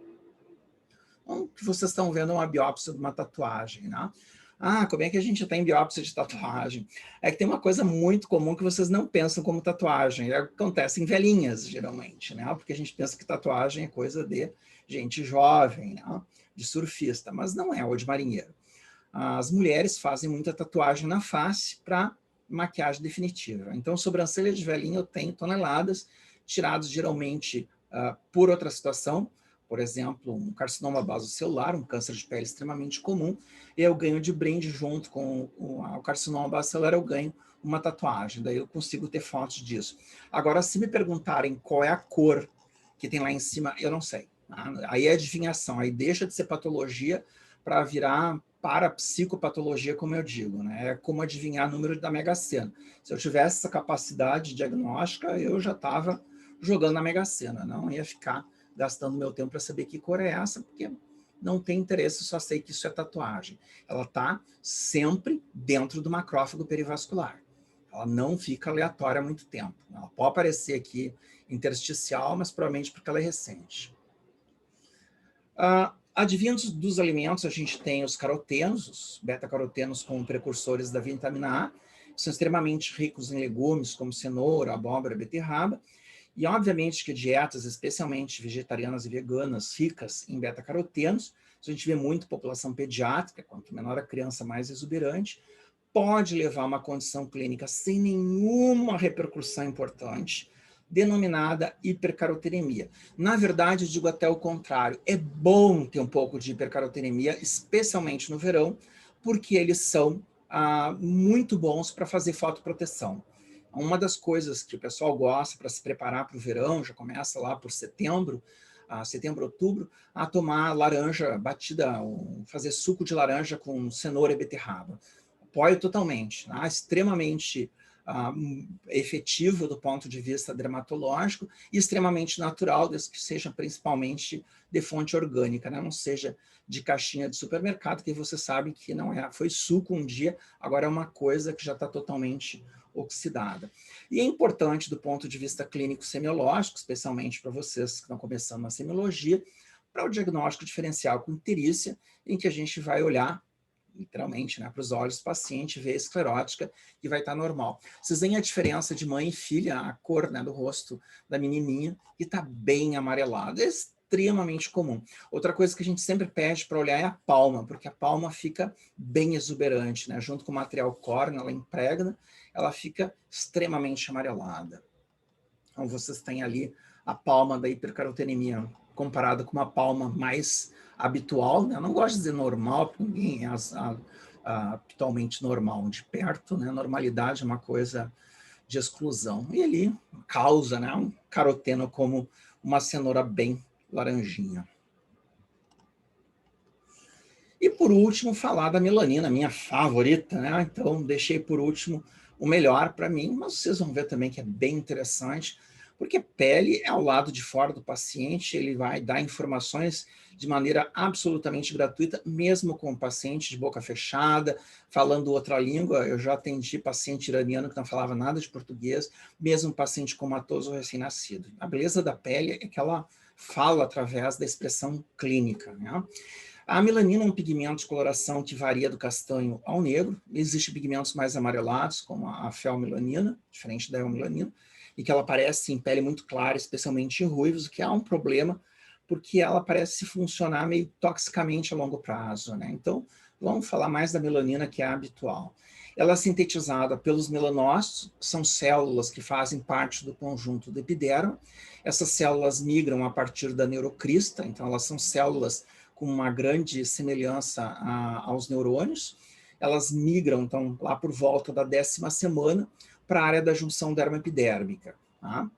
Então, o que vocês estão vendo é uma biópsia de uma tatuagem, né? Como é que a gente tem biópsia de tatuagem? É que tem uma coisa muito comum que vocês não pensam como tatuagem. Acontece em velhinhas, geralmente, né? Porque a gente pensa que tatuagem é coisa de gente jovem, né? De surfista, mas não é, ou de marinheiro. As mulheres fazem muita tatuagem na face para maquiagem definitiva. Então, sobrancelha de velhinha eu tenho toneladas, tirados geralmente por outra situação, por exemplo, um carcinoma basocelular, um câncer de pele extremamente comum, e eu ganho de brinde junto com o carcinoma basocelular, eu ganho uma tatuagem, daí eu consigo ter fotos disso. Agora, se me perguntarem qual é a cor que tem lá em cima, eu não sei. Aí é adivinhação, aí deixa de ser patologia para virar parapsicopatologia, como eu digo, né? É como adivinhar o número da Mega Sena. Se eu tivesse essa capacidade diagnóstica, eu já estava jogando na Mega Sena, não ia ficar gastando meu tempo para saber que cor é essa, porque não tem interesse, só sei que isso é tatuagem. Ela está sempre dentro do macrófago perivascular. Ela não fica aleatória há muito tempo. Ela pode aparecer aqui intersticial, mas provavelmente porque ela é recente. Advindos dos alimentos, a gente tem os carotenos, os beta-carotenos como precursores da vitamina A, que são extremamente ricos em legumes, como cenoura, abóbora, beterraba, e obviamente que dietas, especialmente vegetarianas e veganas, ricas em beta-carotenos, a gente vê muito população pediátrica, quanto menor a criança, mais exuberante, pode levar a uma condição clínica sem nenhuma repercussão importante, denominada hipercarotenemia. Na verdade, eu digo até o contrário, é bom ter um pouco de hipercarotenemia, especialmente no verão, porque eles são muito bons para fazer fotoproteção. Uma das coisas que o pessoal gosta para se preparar para o verão, já começa lá por setembro, outubro, a tomar laranja batida, fazer suco de laranja com cenoura e beterraba. Apoio totalmente, extremamente efetivo do ponto de vista dermatológico e extremamente natural, desde que seja principalmente de fonte orgânica, né? Não seja de caixinha de supermercado, que você sabe que não é. Foi suco um dia, agora é uma coisa que já está totalmente oxidada. E é importante do ponto de vista clínico semiológico, especialmente para vocês que estão começando na semiologia, para o diagnóstico diferencial com icterícia, em que a gente vai olhar literalmente, né, para os olhos do paciente, ver a esclerótica e vai estar normal. Vocês veem a diferença de mãe e filha, a cor, né, do rosto da menininha, que está bem amarelado. É extremamente comum. Outra coisa que a gente sempre pede para olhar é a palma, porque a palma fica bem exuberante, né? Junto com o material córneo, ela impregna, ela fica extremamente amarelada. Então, vocês têm ali a palma da hipercarotenemia comparada com uma palma mais habitual, né? Eu não gosto de dizer normal, porque ninguém é totalmente normal de perto, né? Normalidade é uma coisa de exclusão. E ali causa, né, um caroteno como uma cenoura bem laranjinha. E por último, falar da melanina, minha favorita, né? Então, deixei por último o melhor para mim, mas vocês vão ver também que é bem interessante, porque pele é ao lado de fora do paciente, ele vai dar informações de maneira absolutamente gratuita, mesmo com o paciente de boca fechada, falando outra língua. Eu já atendi paciente iraniano que não falava nada de português, mesmo paciente comatoso ou recém-nascido. A beleza da pele é que ela fala através da expressão clínica, né? A melanina é um pigmento de coloração que varia do castanho ao negro. Existem pigmentos mais amarelados, como a felmelanina, diferente da eumelanina, e que ela aparece em pele muito clara, especialmente em ruivos, o que é um problema, porque ela parece funcionar meio toxicamente a longo prazo, né? Então, vamos falar mais da melanina, que é a habitual. Ela é sintetizada pelos melanócitos, são células que fazem parte do conjunto do epidermo. Essas células migram a partir da neurocrista, então elas são células com uma grande semelhança aos neurônios. Elas migram, então, lá por volta da 10ª semana, para a área da junção dermoepidérmica. Tá?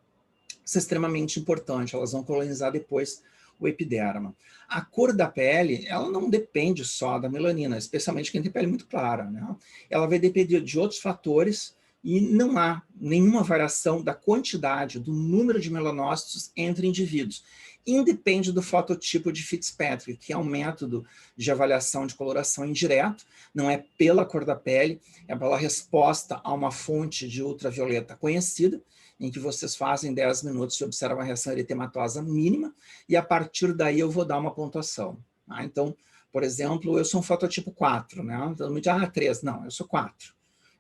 Isso é extremamente importante, elas vão colonizar depois o epiderma. A cor da pele, ela não depende só da melanina, especialmente quem tem pele muito clara, né? Ela vai depender de outros fatores e não há nenhuma variação da quantidade, do número de melanócitos entre indivíduos. Independe do fototipo de Fitzpatrick, que é um método de avaliação de coloração indireto, não é pela cor da pele, é pela resposta a uma fonte de ultravioleta conhecida, em que vocês fazem 10 minutos e observam a reação eritematosa mínima, e a partir daí eu vou dar uma pontuação. Tá? Então, por exemplo, eu sou um fototipo 4, né? Então, me diz, 3, não, eu sou 4.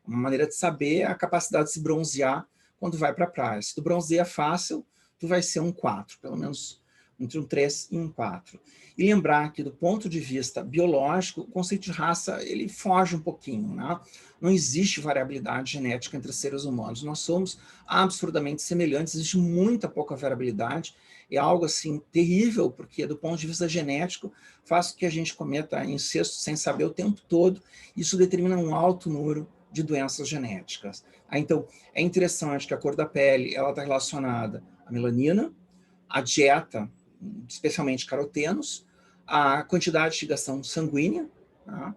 Uma maneira de saber é a capacidade de se bronzear quando vai para a praia. Se tu bronzeia fácil, tu vai ser um 4, pelo menos entre um 3 e um 4. E lembrar que, do ponto de vista biológico, o conceito de raça ele foge um pouquinho. Né? Não existe variabilidade genética entre seres humanos. Nós somos absurdamente semelhantes, existe muita pouca variabilidade. É algo assim terrível, porque, do ponto de vista genético, faz com que a gente cometa incesto sem saber o tempo todo. Isso determina um alto número de doenças genéticas. Então, é interessante que a cor da pele ela está relacionada à melanina, à dieta, especialmente carotenos, à quantidade de irrigação sanguínea, tá?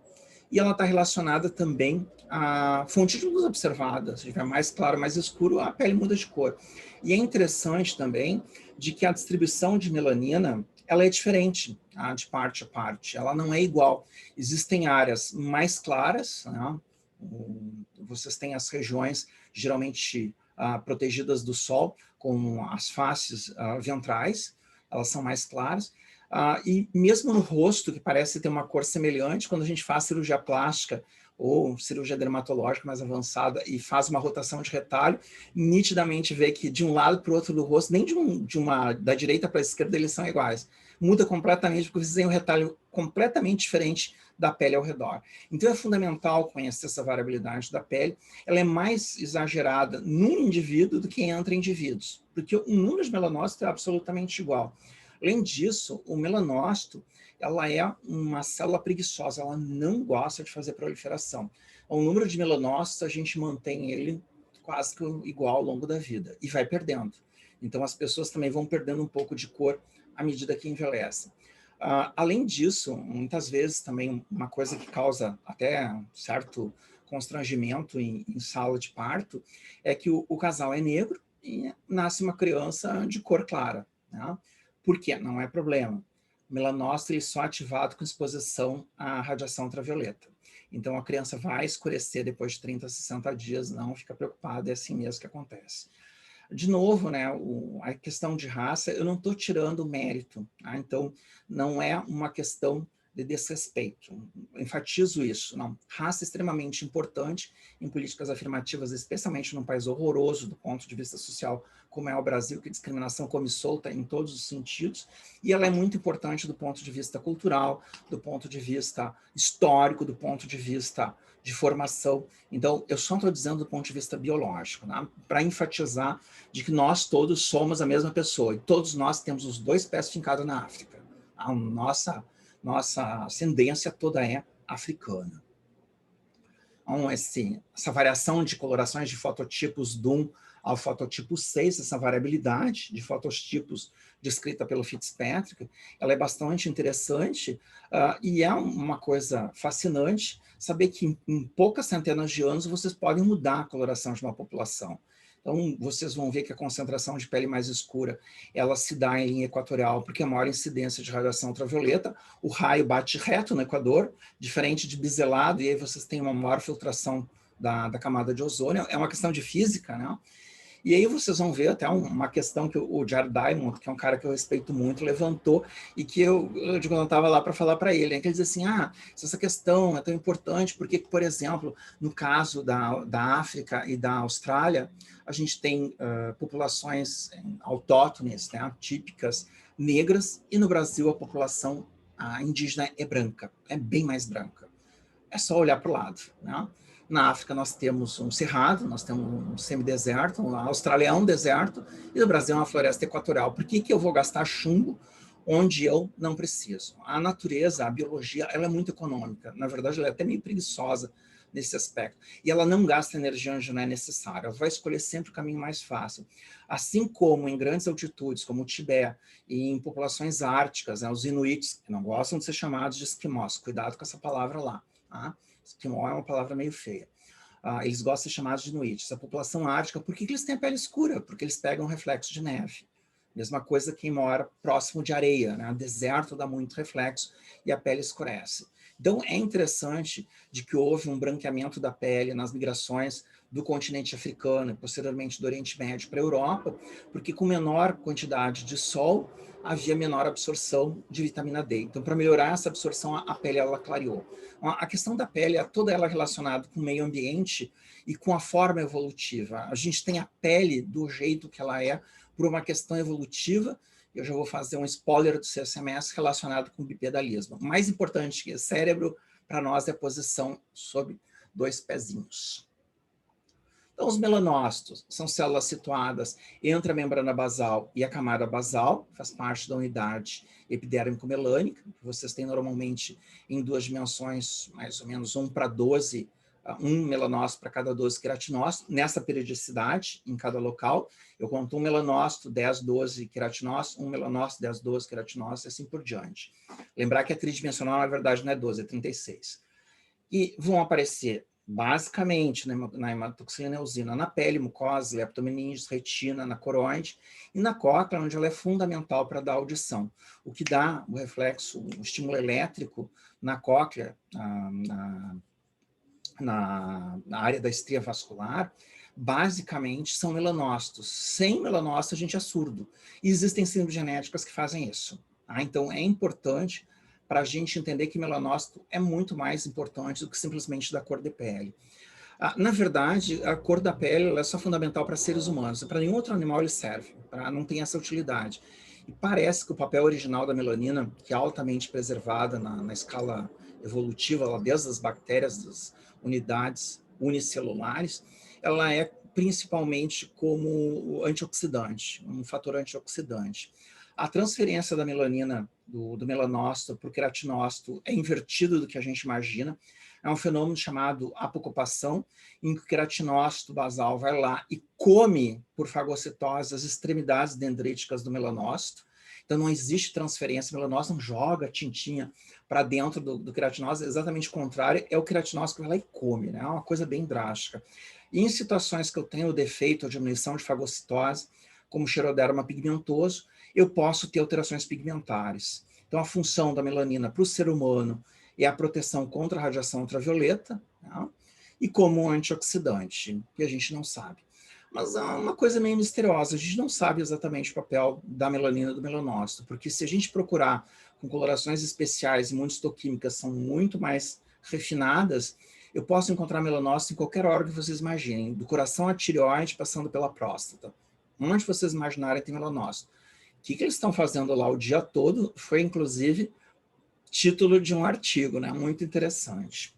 E ela está relacionada também à fonte de luz observada. Se tiver mais claro, mais escuro, a pele muda de cor. E é interessante também de que a distribuição de melanina ela é diferente, tá? De parte a parte. Ela não é igual. Existem áreas mais claras, né? Vocês têm as regiões geralmente protegidas do sol, com as faces ventrais, elas são mais claras, e mesmo no rosto, que parece ter uma cor semelhante, quando a gente faz cirurgia plástica ou cirurgia dermatológica mais avançada e faz uma rotação de retalho, nitidamente vê que de um lado para o outro do rosto, nem da direita para a esquerda, eles são iguais. Muda completamente, porque vocês têm um retalho completamente diferente da pele ao redor. Então é fundamental conhecer essa variabilidade da pele. Ela é mais exagerada num indivíduo do que entre indivíduos, porque o número de melanócitos é absolutamente igual. Além disso, o melanócito ela é uma célula preguiçosa, ela não gosta de fazer proliferação. O número de melanócitos, a gente mantém ele quase que igual ao longo da vida, e vai perdendo. Então as pessoas também vão perdendo um pouco de cor à medida que envelhecem. Além disso, muitas vezes também uma coisa que causa até certo constrangimento em sala de parto é que o casal é negro e nasce uma criança de cor clara. Né? Por quê? Não é problema. O melanócito ele só é ativado com exposição à radiação ultravioleta. Então a criança vai escurecer depois de 30 a 60 dias, não fica preocupada, é assim mesmo que acontece. De novo, né, a questão de raça, eu não estou tirando o mérito, tá? Então não é uma questão de desrespeito, enfatizo isso, não. Raça é extremamente importante em políticas afirmativas, especialmente num país horroroso do ponto de vista social, como é o Brasil, que a discriminação come solta em todos os sentidos, e ela é muito importante do ponto de vista cultural, do ponto de vista histórico, do ponto de vista de formação. Então, eu só estou dizendo do ponto de vista biológico, né? Para enfatizar de que nós todos somos a mesma pessoa, e todos nós temos os 2 pés fincados na África. A nossa ascendência toda é africana. Então, essa variação de colorações de fototipos do 1 ao fototipo 6, essa variabilidade de fototipos descrita pelo Fitzpatrick, ela é bastante interessante e é uma coisa fascinante saber que em poucas centenas de anos vocês podem mudar a coloração de uma população. Então, vocês vão ver que a concentração de pele mais escura, ela se dá em linha equatorial, porque a maior incidência de radiação ultravioleta, o raio bate reto no Equador, diferente de biselado, e aí vocês têm uma maior filtração da camada de ozônio, é uma questão de física, né? E aí vocês vão ver até uma questão que o Jared Diamond, que é um cara que eu respeito muito, levantou, e que eu estava lá para falar para ele, né, que ele diz assim, se essa questão é tão importante, porque, por exemplo, no caso da África e da Austrália, a gente tem populações autóctones, né, típicas, negras, e no Brasil a população indígena é branca, é bem mais branca. É só olhar para o lado, né? Na África nós temos um cerrado, nós temos um semideserto, a Austrália é um deserto, e o Brasil é uma floresta equatorial. Por que eu vou gastar chumbo onde eu não preciso? A natureza, a biologia, ela é muito econômica. Na verdade, ela é até meio preguiçosa nesse aspecto. E ela não gasta energia onde não é necessário, ela vai escolher sempre o caminho mais fácil. Assim como em grandes altitudes, como o Tibete, e em populações árticas, né, os inuits, que não gostam de ser chamados de esquimós, cuidado com essa palavra lá. Tá? Esquimó é uma palavra meio feia. Eles gostam de ser chamados de inuits. A população ártica, por que eles têm a pele escura? Porque eles pegam reflexo de neve. Mesma coisa quem mora próximo de areia, né? Deserto dá muito reflexo e a pele escurece. Então, é interessante de que houve um branqueamento da pele nas migrações do continente africano e posteriormente do Oriente Médio para a Europa, porque com menor quantidade de sol, havia menor absorção de vitamina D. Então, para melhorar essa absorção, a pele ela clareou. A questão da pele é toda ela relacionada com o meio ambiente e com a forma evolutiva. A gente tem a pele do jeito que ela é por uma questão evolutiva. Eu já vou fazer um spoiler do seu semestre relacionado com o bipedalismo. O mais importante que o cérebro, para nós, é a posição sobre 2 pezinhos. Então, os melanócitos são células situadas entre a membrana basal e a camada basal, faz parte da unidade epidérmico-melânica, que vocês têm normalmente em 2 dimensões, mais ou menos 1:12, um melanócito para cada 12 queratinócitos, nessa periodicidade, em cada local. Eu conto um melanócito, 10, 12 queratinócitos, um melanócito, 10, 12 queratinócitos, e assim por diante. Lembrar que a tridimensional, na verdade, não é 12, é 36. E vão aparecer basicamente na hematoxilina eosina, na pele, mucosa, leptomeninges, retina, na coroide e na cóclea, onde ela é fundamental para dar audição. O que dá o reflexo, o estímulo elétrico na cóclea, na área da estria vascular, basicamente são melanócitos. Sem melanócito a gente é surdo. E existem síndromes genéticas que fazem isso. Tá? Então é importante para a gente entender que melanócito é muito mais importante do que simplesmente da cor de pele. Na verdade, a cor da pele é só fundamental para seres humanos. Para nenhum outro animal ele serve, não tem essa utilidade. E parece que o papel original da melanina, que é altamente preservada na escala evolutiva, lá desde as bactérias, das unidades unicelulares, ela é principalmente como antioxidante, um fator antioxidante. A transferência da melanina do melanócito para o queratinócito é invertido do que a gente imagina. É um fenômeno chamado apocopação, em que o queratinócito basal vai lá e come por fagocitose as extremidades dendríticas do melanócito. Então não existe transferência, o melanócito não joga a tintinha para dentro do queratinócito, exatamente o contrário, é o queratinócito que vai lá e come, né? É uma coisa bem drástica. E em situações que eu tenho o defeito ou diminuição de fagocitose, como xeroderma pigmentoso, eu posso ter alterações pigmentares. Então, a função da melanina para o ser humano é a proteção contra a radiação ultravioleta, né? E como antioxidante, que a gente não sabe. Mas é uma coisa meio misteriosa, a gente não sabe exatamente o papel da melanina do melanócito, porque se a gente procurar com colorações especiais, imunistoquímicas são muito mais refinadas, eu posso encontrar melanócito em qualquer órgão que vocês imaginem, do coração à tireoide, passando pela próstata. Onde vocês imaginarem tem melanócito. O que eles estão fazendo lá o dia todo foi, inclusive, título de um artigo, né? Muito interessante.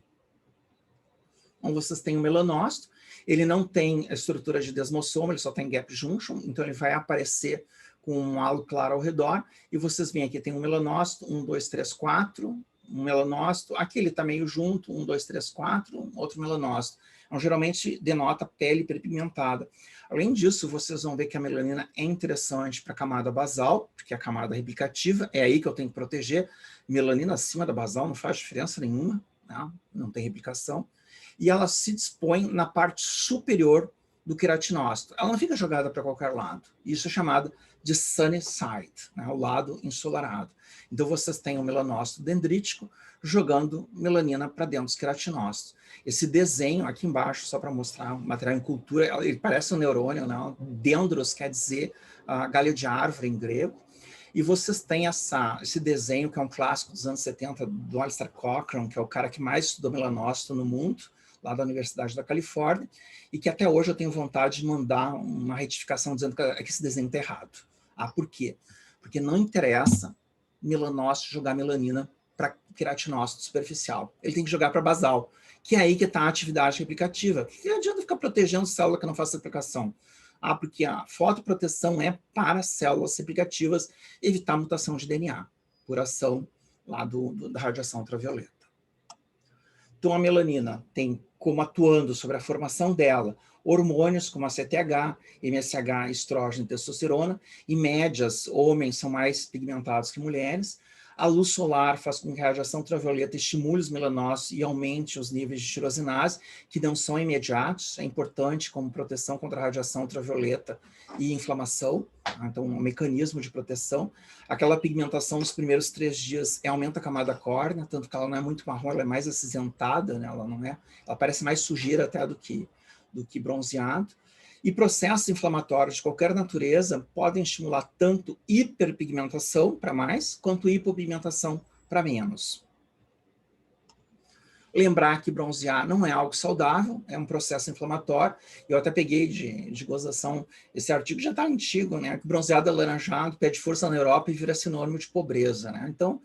Então, vocês têm o melanócito, ele não tem a estrutura de desmossoma, ele só tem gap junction, então ele vai aparecer com um halo claro ao redor, e vocês veem aqui, tem um melanócito, 1, 2, 3, 4, um melanócito, aqui ele está meio junto, 1, 2, 3, 4, outro melanócito. Então, geralmente denota pele hiperpigmentada. Além disso, vocês vão ver que a melanina é interessante para a camada basal, porque é a camada replicativa, é aí que eu tenho que proteger. Melanina acima da basal não faz diferença nenhuma, né? Não tem replicação. E ela se dispõe na parte superior do queratinócito. Ela não fica jogada para qualquer lado. Isso é chamado de sunny side, né? O lado ensolarado. Então, vocês têm o melanócito dendrítico jogando melanina para dentro dos queratinócitos. Esse desenho aqui embaixo, só para mostrar o material em cultura, ele parece um neurônio, né? Dendros quer dizer galho de árvore em grego. E vocês têm esse desenho, que é um clássico dos anos 70, do Alistair Cochrane, que é o cara que mais estudou melanócito no mundo, lá da Universidade da Califórnia, e que até hoje eu tenho vontade de mandar uma retificação dizendo que esse desenho está errado. Por quê? Porque não interessa melanócito jogar melanina para queratinócito superficial. Ele tem que jogar para basal, que é aí que está a atividade replicativa. Que adianta ficar protegendo célula que não faz replicação? Porque a fotoproteção é para células replicativas evitar mutação de DNA, por ação lá da radiação ultravioleta. Então, a melanina tem como atuando sobre a formação dela hormônios como a CTH, MSH, estrógeno e testosterona. Em médias, homens são mais pigmentados que mulheres. A luz solar faz com que a radiação ultravioleta estimule os melanócitos e aumente os níveis de tirosinase, que não são imediatos. É importante como proteção contra a radiação ultravioleta e inflamação. Então, um mecanismo de proteção. Aquela pigmentação nos primeiros 3 dias aumenta a camada córnea, tanto que ela não é muito marrom, ela é mais acinzentada, né? Ela parece mais sujeira até do que bronzeado. E processos inflamatórios de qualquer natureza podem estimular tanto hiperpigmentação para mais, quanto hipopigmentação para menos. Lembrar que bronzear não é algo saudável, é um processo inflamatório. Eu até peguei de gozação, esse artigo já está antigo, né? Que bronzeado alaranjado pede força na Europa e vira sinônimo de pobreza, né? Então,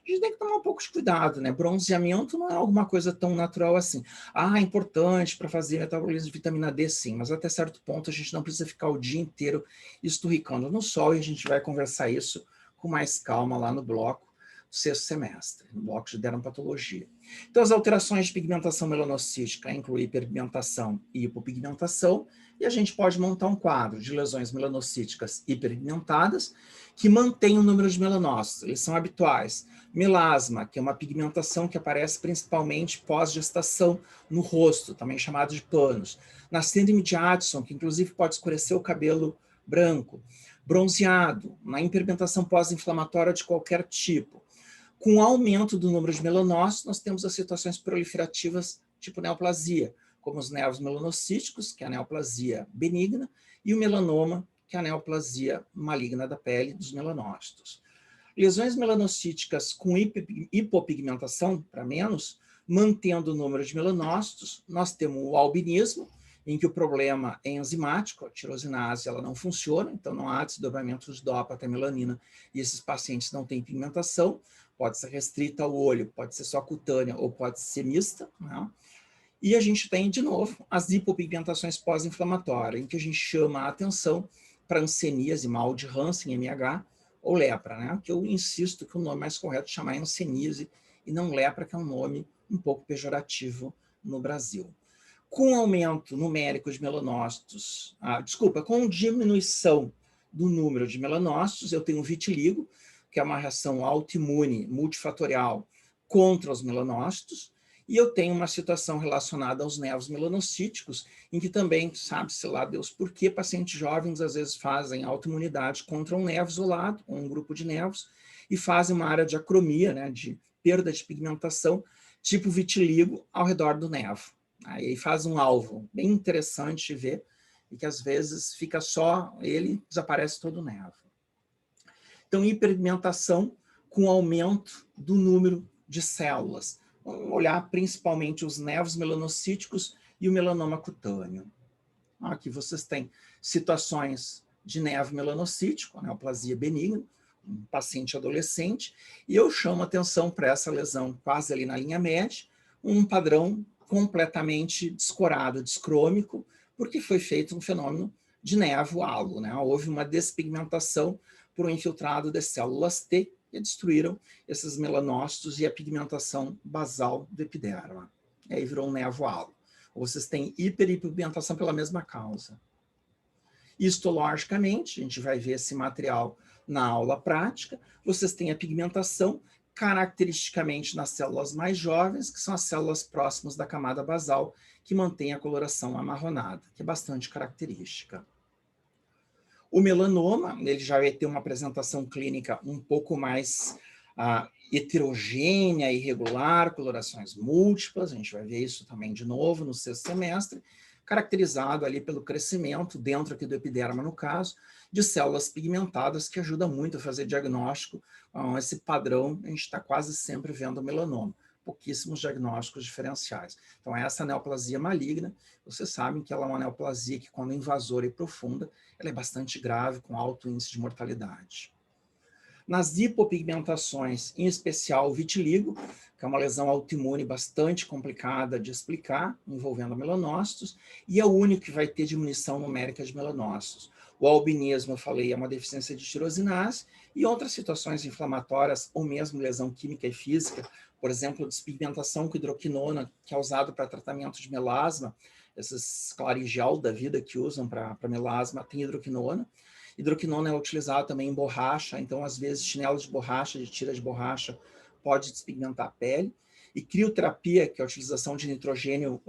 a gente tem que tomar um pouco de cuidado, né? Bronzeamento não é alguma coisa tão natural assim. É importante para fazer metabolismo de vitamina D, sim, mas até certo ponto a gente não precisa ficar o dia inteiro esturricando no sol, e a gente vai conversar isso com mais calma lá no bloco do 6º semestre, no bloco de dermatologia. Então, as alterações de pigmentação melanocítica incluem hiperpigmentação e hipopigmentação, e a gente pode montar um quadro de lesões melanocíticas hiperpigmentadas que mantém o número de melanócitos. Eles são habituais. Melasma, que é uma pigmentação que aparece principalmente pós-gestação no rosto, também chamado de panos. Na síndrome de Addison, que inclusive pode escurecer o cabelo branco. Bronzeado, na hiperpigmentação pós-inflamatória de qualquer tipo. Com o aumento do número de melanócitos, nós temos as situações proliferativas tipo neoplasia, como os nervos melanocíticos, que é a neoplasia benigna, e o melanoma, que é a neoplasia maligna da pele dos melanócitos. Lesões melanocíticas com hipopigmentação, para menos, mantendo o número de melanócitos, nós temos o albinismo, em que o problema é enzimático, a tirosinase ela não funciona, então não há desdobramento de DOPA até melanina, e esses pacientes não têm pigmentação, pode ser restrita ao olho, pode ser só cutânea ou pode ser mista, né? E a gente tem, de novo, as hipopigmentações pós-inflamatórias, em que a gente chama a atenção para hanseníase, mal de Hansen, MH, ou lepra, né? Que eu insisto que o nome mais correto é chamar hanseníase e não lepra, que é um nome um pouco pejorativo no Brasil. Com aumento numérico de melanócitos, com diminuição do número de melanócitos, eu tenho vitiligo, que é uma reação autoimune multifatorial contra os melanócitos, e eu tenho uma situação relacionada aos nervos melanocíticos, em que também, sabe-se lá Deus por que pacientes jovens às vezes fazem autoimunidade contra um nervo isolado, ou um grupo de nervos, e fazem uma área de acromia, né, de perda de pigmentação, tipo vitiligo, ao redor do nervo. Aí faz um alvo bem interessante de ver, e que às vezes fica só ele, desaparece todo o nervo. Então, hiperpigmentação com aumento do número de células. Vamos olhar principalmente os nervos melanocíticos e o melanoma cutâneo. Aqui vocês têm situações de nervo melanocítico, neoplasia benigna, um paciente adolescente, e eu chamo atenção para essa lesão quase ali na linha média, um padrão completamente descorado, discrômico, porque foi feito um fenômeno de névoa-halo, né? Houve uma despigmentação por um infiltrado de células T que destruíram esses melanócitos e a pigmentação basal do epiderma. E aí virou um névoa-halo. Ou vocês têm hiperpigmentação pela mesma causa. Histologicamente, a gente vai ver esse material na aula prática, vocês têm a pigmentação caracteristicamente nas células mais jovens, que são as células próximas da camada basal, que mantém a coloração amarronada, que é bastante característica. O melanoma, ele já vai ter uma apresentação clínica um pouco mais heterogênea, irregular, colorações múltiplas, a gente vai ver isso também de novo no 6º semestre, caracterizado ali pelo crescimento, dentro aqui do epiderma no caso, de células pigmentadas, que ajuda muito a fazer diagnóstico. Esse padrão, a gente está quase sempre vendo melanoma, pouquíssimos diagnósticos diferenciais. Então, essa neoplasia maligna, vocês sabem que ela é uma neoplasia que, quando invasora e profunda, ela é bastante grave, com alto índice de mortalidade. Nas hipopigmentações, em especial o vitiligo, que é uma lesão autoimune bastante complicada de explicar, envolvendo melanócitos, e é o único que vai ter diminuição numérica de melanócitos. O albinismo, eu falei, é uma deficiência de tirosinase, e outras situações inflamatórias, ou mesmo lesão química e física, por exemplo, despigmentação com hidroquinona, que é usado para tratamento de melasma, esses Clarigel da vida que usam para melasma, tem hidroquinona. Hidroquinona é utilizado também em borracha, então, às vezes, chinelo de borracha, de tira de borracha, pode despigmentar a pele. E crioterapia, que é a utilização de nitrogênio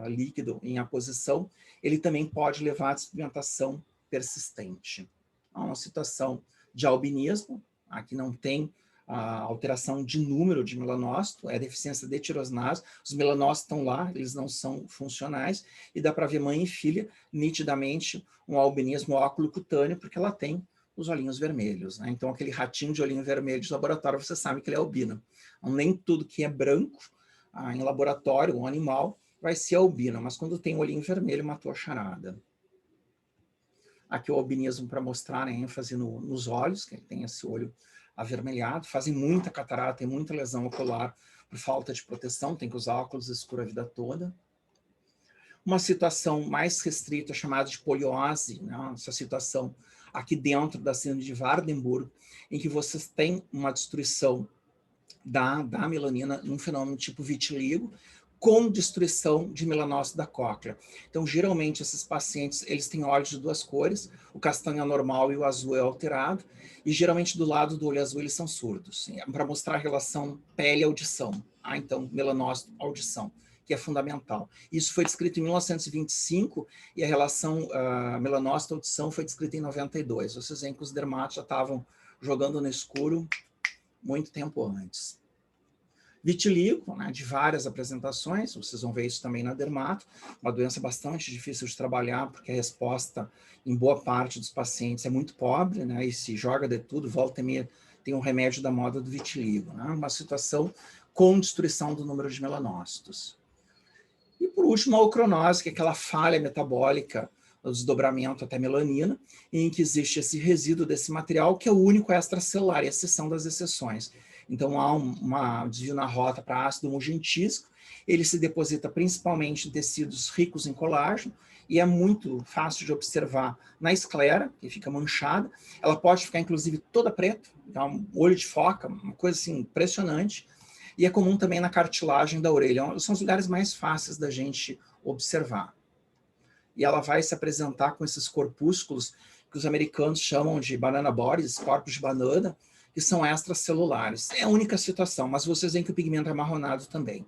líquido em aposição, ele também pode levar à despigmentação persistente. Há uma situação de albinismo, aqui não tem a alteração de número de melanócito, é deficiência de tirosinase, os melanócitos estão lá, eles não são funcionais, e dá para ver mãe e filha, nitidamente, um albinismo óculo cutâneo, porque ela tem os olhinhos vermelhos, né? Então, aquele ratinho de olhinho vermelho de laboratório, você sabe que ele é albino. Então, nem tudo que é branco em laboratório, um animal, vai ser albino, mas quando tem o olhinho vermelho, matou a charada. Aqui o albinismo para mostrar a ênfase nos olhos, que tem esse olho avermelhado, fazem muita catarata e muita lesão ocular por falta de proteção, tem que usar óculos escuros a vida toda. Uma situação mais restrita, chamada de poliose, né? Essa situação aqui dentro da síndrome de Waardenburg, em que vocês têm uma destruição da melanina num fenômeno tipo vitiligo, com destruição de melanócito da cóclea. Então, geralmente, esses pacientes, eles têm olhos de duas cores, o castanho é normal e o azul é alterado, e geralmente do lado do olho azul eles são surdos, para mostrar a relação pele-audição. Então, melanócito, audição, que é fundamental. Isso foi descrito em 1925, e a relação melanócito-audição foi descrita em 92. Vocês veem que os dermatos já estavam jogando no escuro muito tempo antes. Vitiligo, né, de várias apresentações, vocês vão ver isso também na dermato, uma doença bastante difícil de trabalhar, porque a resposta em boa parte dos pacientes é muito pobre, né, e se joga de tudo, volta e meia, tem um remédio da moda do vitiligo, né, uma situação com destruição do número de melanócitos. E por último, a ocronose, que é aquela falha metabólica, o desdobramento até melanina, em que existe esse resíduo desse material, que é o único extracelular, exceção das exceções. Então, há um desvio na rota para ácido homogentísico, ele se deposita principalmente em tecidos ricos em colágeno, e é muito fácil de observar na esclera, que fica manchada, ela pode ficar, inclusive, toda preta, então, olho de foca, uma coisa assim, impressionante, e é comum também na cartilagem da orelha, são os lugares mais fáceis da gente observar. E ela vai se apresentar com esses corpúsculos que os americanos chamam de banana bodies, corpos de banana, que são extracelulares. É a única situação, mas vocês veem que o pigmento é amarronado também.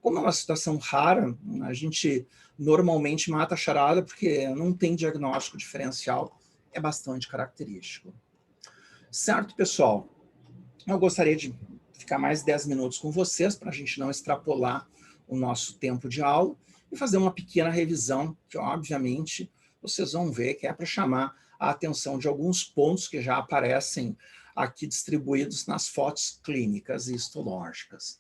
Como é uma situação rara, a gente normalmente mata a charada porque não tem diagnóstico diferencial, é bastante característico. Certo, pessoal? Eu gostaria de ficar mais 10 minutos com vocês, para a gente não extrapolar o nosso tempo de aula, e fazer uma pequena revisão, que obviamente vocês vão ver que é para chamar a atenção de alguns pontos que já aparecem aqui distribuídos nas fotos clínicas e histológicas.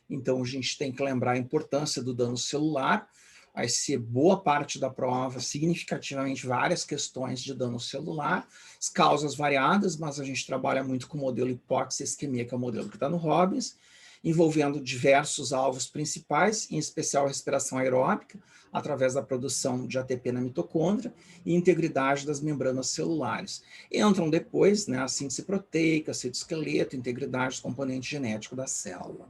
Então, a gente tem que lembrar a importância do dano celular, vai ser boa parte da prova, significativamente várias questões de dano celular, as causas variadas, mas a gente trabalha muito com o modelo hipóxia-isquemia, que é o modelo que está no Robbins, envolvendo diversos alvos principais, em especial a respiração aeróbica, através da produção de ATP na mitocôndria e integridade das membranas celulares. Entram depois, né, a síntese proteica, citoesqueleto, integridade do componente genético da célula.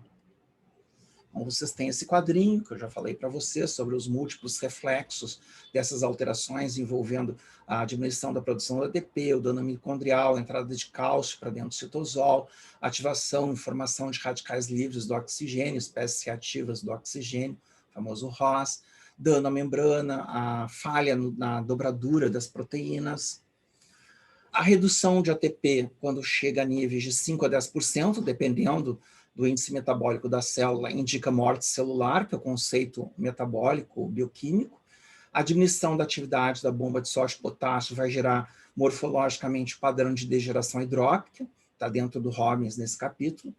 Então, vocês têm esse quadrinho, que eu já falei para vocês, sobre os múltiplos reflexos dessas alterações envolvendo a diminuição da produção do ATP, o dano mitocondrial, a entrada de cálcio para dentro do citosol, ativação e formação de radicais livres do oxigênio, espécies reativas do oxigênio, o famoso ROS, dano à membrana, a falha na dobradura das proteínas, a redução de ATP quando chega a níveis de 5 a 10%, dependendo do índice metabólico da célula, indica morte celular, que é o conceito metabólico bioquímico. A diminuição da atividade da bomba de sódio e potássio vai gerar morfologicamente o padrão de degeneração hidrópica, está dentro do Robbins nesse capítulo.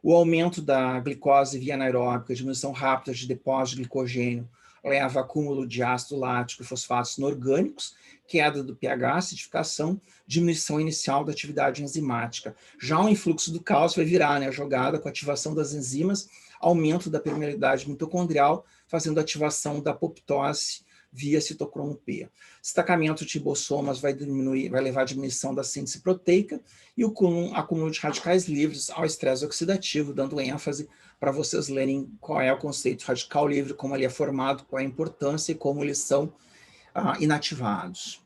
O aumento da glicose via anaeróbica, diminuição rápida de depósito de glicogênio, leva a acúmulo de ácido lático e fosfatos inorgânicos, queda do pH, acidificação, diminuição inicial da atividade enzimática. Já o influxo do cálcio vai virar, né, a jogada com a ativação das enzimas, aumento da permeabilidade mitocondrial, fazendo ativação da apoptose via citocromo P. Destacamento de ribossomas vai levar à diminuição da síntese proteica e o acúmulo de radicais livres ao estresse oxidativo, dando ênfase para vocês lerem qual é o conceito de radical livre, como ele é formado, qual é a importância e como eles são inativados.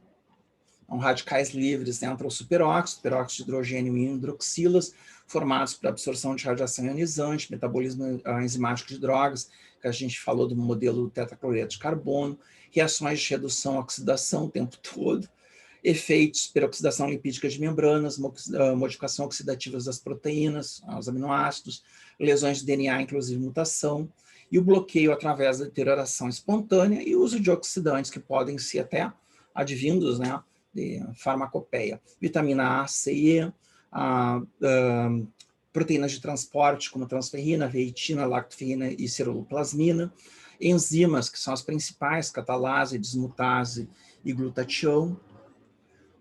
Então, radicais livres entram o superóxido, peróxido de hidrogênio e hidroxilas, formados por absorção de radiação ionizante, metabolismo enzimático de drogas, que a gente falou do modelo tetracloreto de carbono, reações de redução, oxidação o tempo todo, efeitos peroxidação lipídica de membranas, modificação oxidativa das proteínas, os aminoácidos, lesões de DNA, inclusive mutação, e o bloqueio através da deterioração espontânea e uso de oxidantes que podem ser até advindos, né, de farmacopeia. Vitamina A, C e E, proteínas de transporte como transferrina, veitina, lactoferrina e ceruloplasmina, enzimas, que são as principais, catalase, dismutase e glutatião.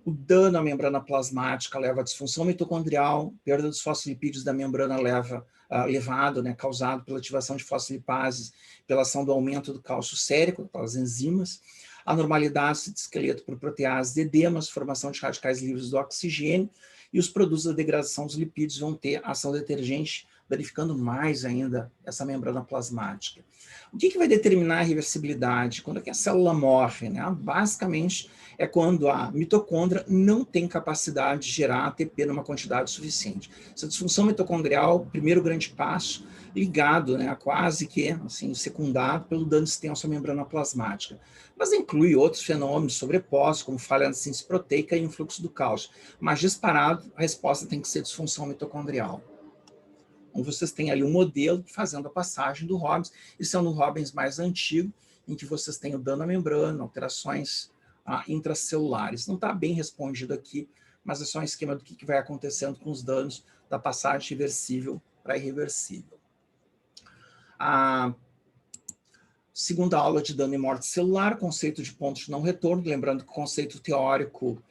O dano à membrana plasmática leva à disfunção mitocondrial, perda dos fosfolipídios da membrana levado, né, causado pela ativação de fosfolipases, pela ação do aumento do cálcio sérico, pelas enzimas, anormalidade de esqueleto por proteases, edemas, formação de radicais livres do oxigênio, e os produtos da degradação dos lipídios vão ter ação detergente, danificando mais ainda essa membrana plasmática. O que vai determinar a reversibilidade? Quando é que a célula morre, né? Basicamente, é quando a mitocôndria não tem capacidade de gerar ATP numa quantidade suficiente. Essa disfunção mitocondrial, primeiro grande passo, ligado, né, quase que assim, secundado pelo dano extenso à membrana plasmática. Mas inclui outros fenômenos sobrepostos, como falha na síntese proteica e influxo do cálcio. Mas disparado, a resposta tem que ser disfunção mitocondrial. Então, vocês têm ali um modelo fazendo a passagem do Robbins, isso é um do Robbins mais antigo, em que vocês têm o dano à membrana, alterações intracelulares. Não está bem respondido aqui, mas é só um esquema do que vai acontecendo com os danos da passagem reversível para irreversível. A segunda aula de dano e morte celular, conceito de pontos de não retorno, lembrando que o conceito teórico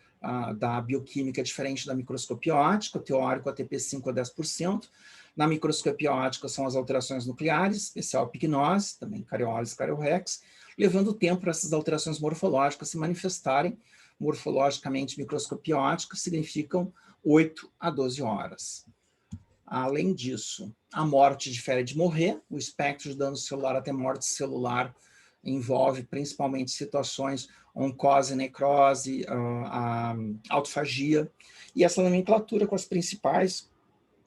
da bioquímica é diferente da microscopia óptica, o teórico ATP 5 a 10%, na microscopia óptica são as alterações nucleares, especial picnose, também cariólise, cariorrex, levando tempo para essas alterações morfológicas se manifestarem. Morfologicamente, microscopia óptica significam 8 a 12 horas. Além disso, a morte difere de morrer, o espectro de dano celular até morte celular envolve principalmente situações oncose, necrose, autofagia, e essa nomenclatura com as principais,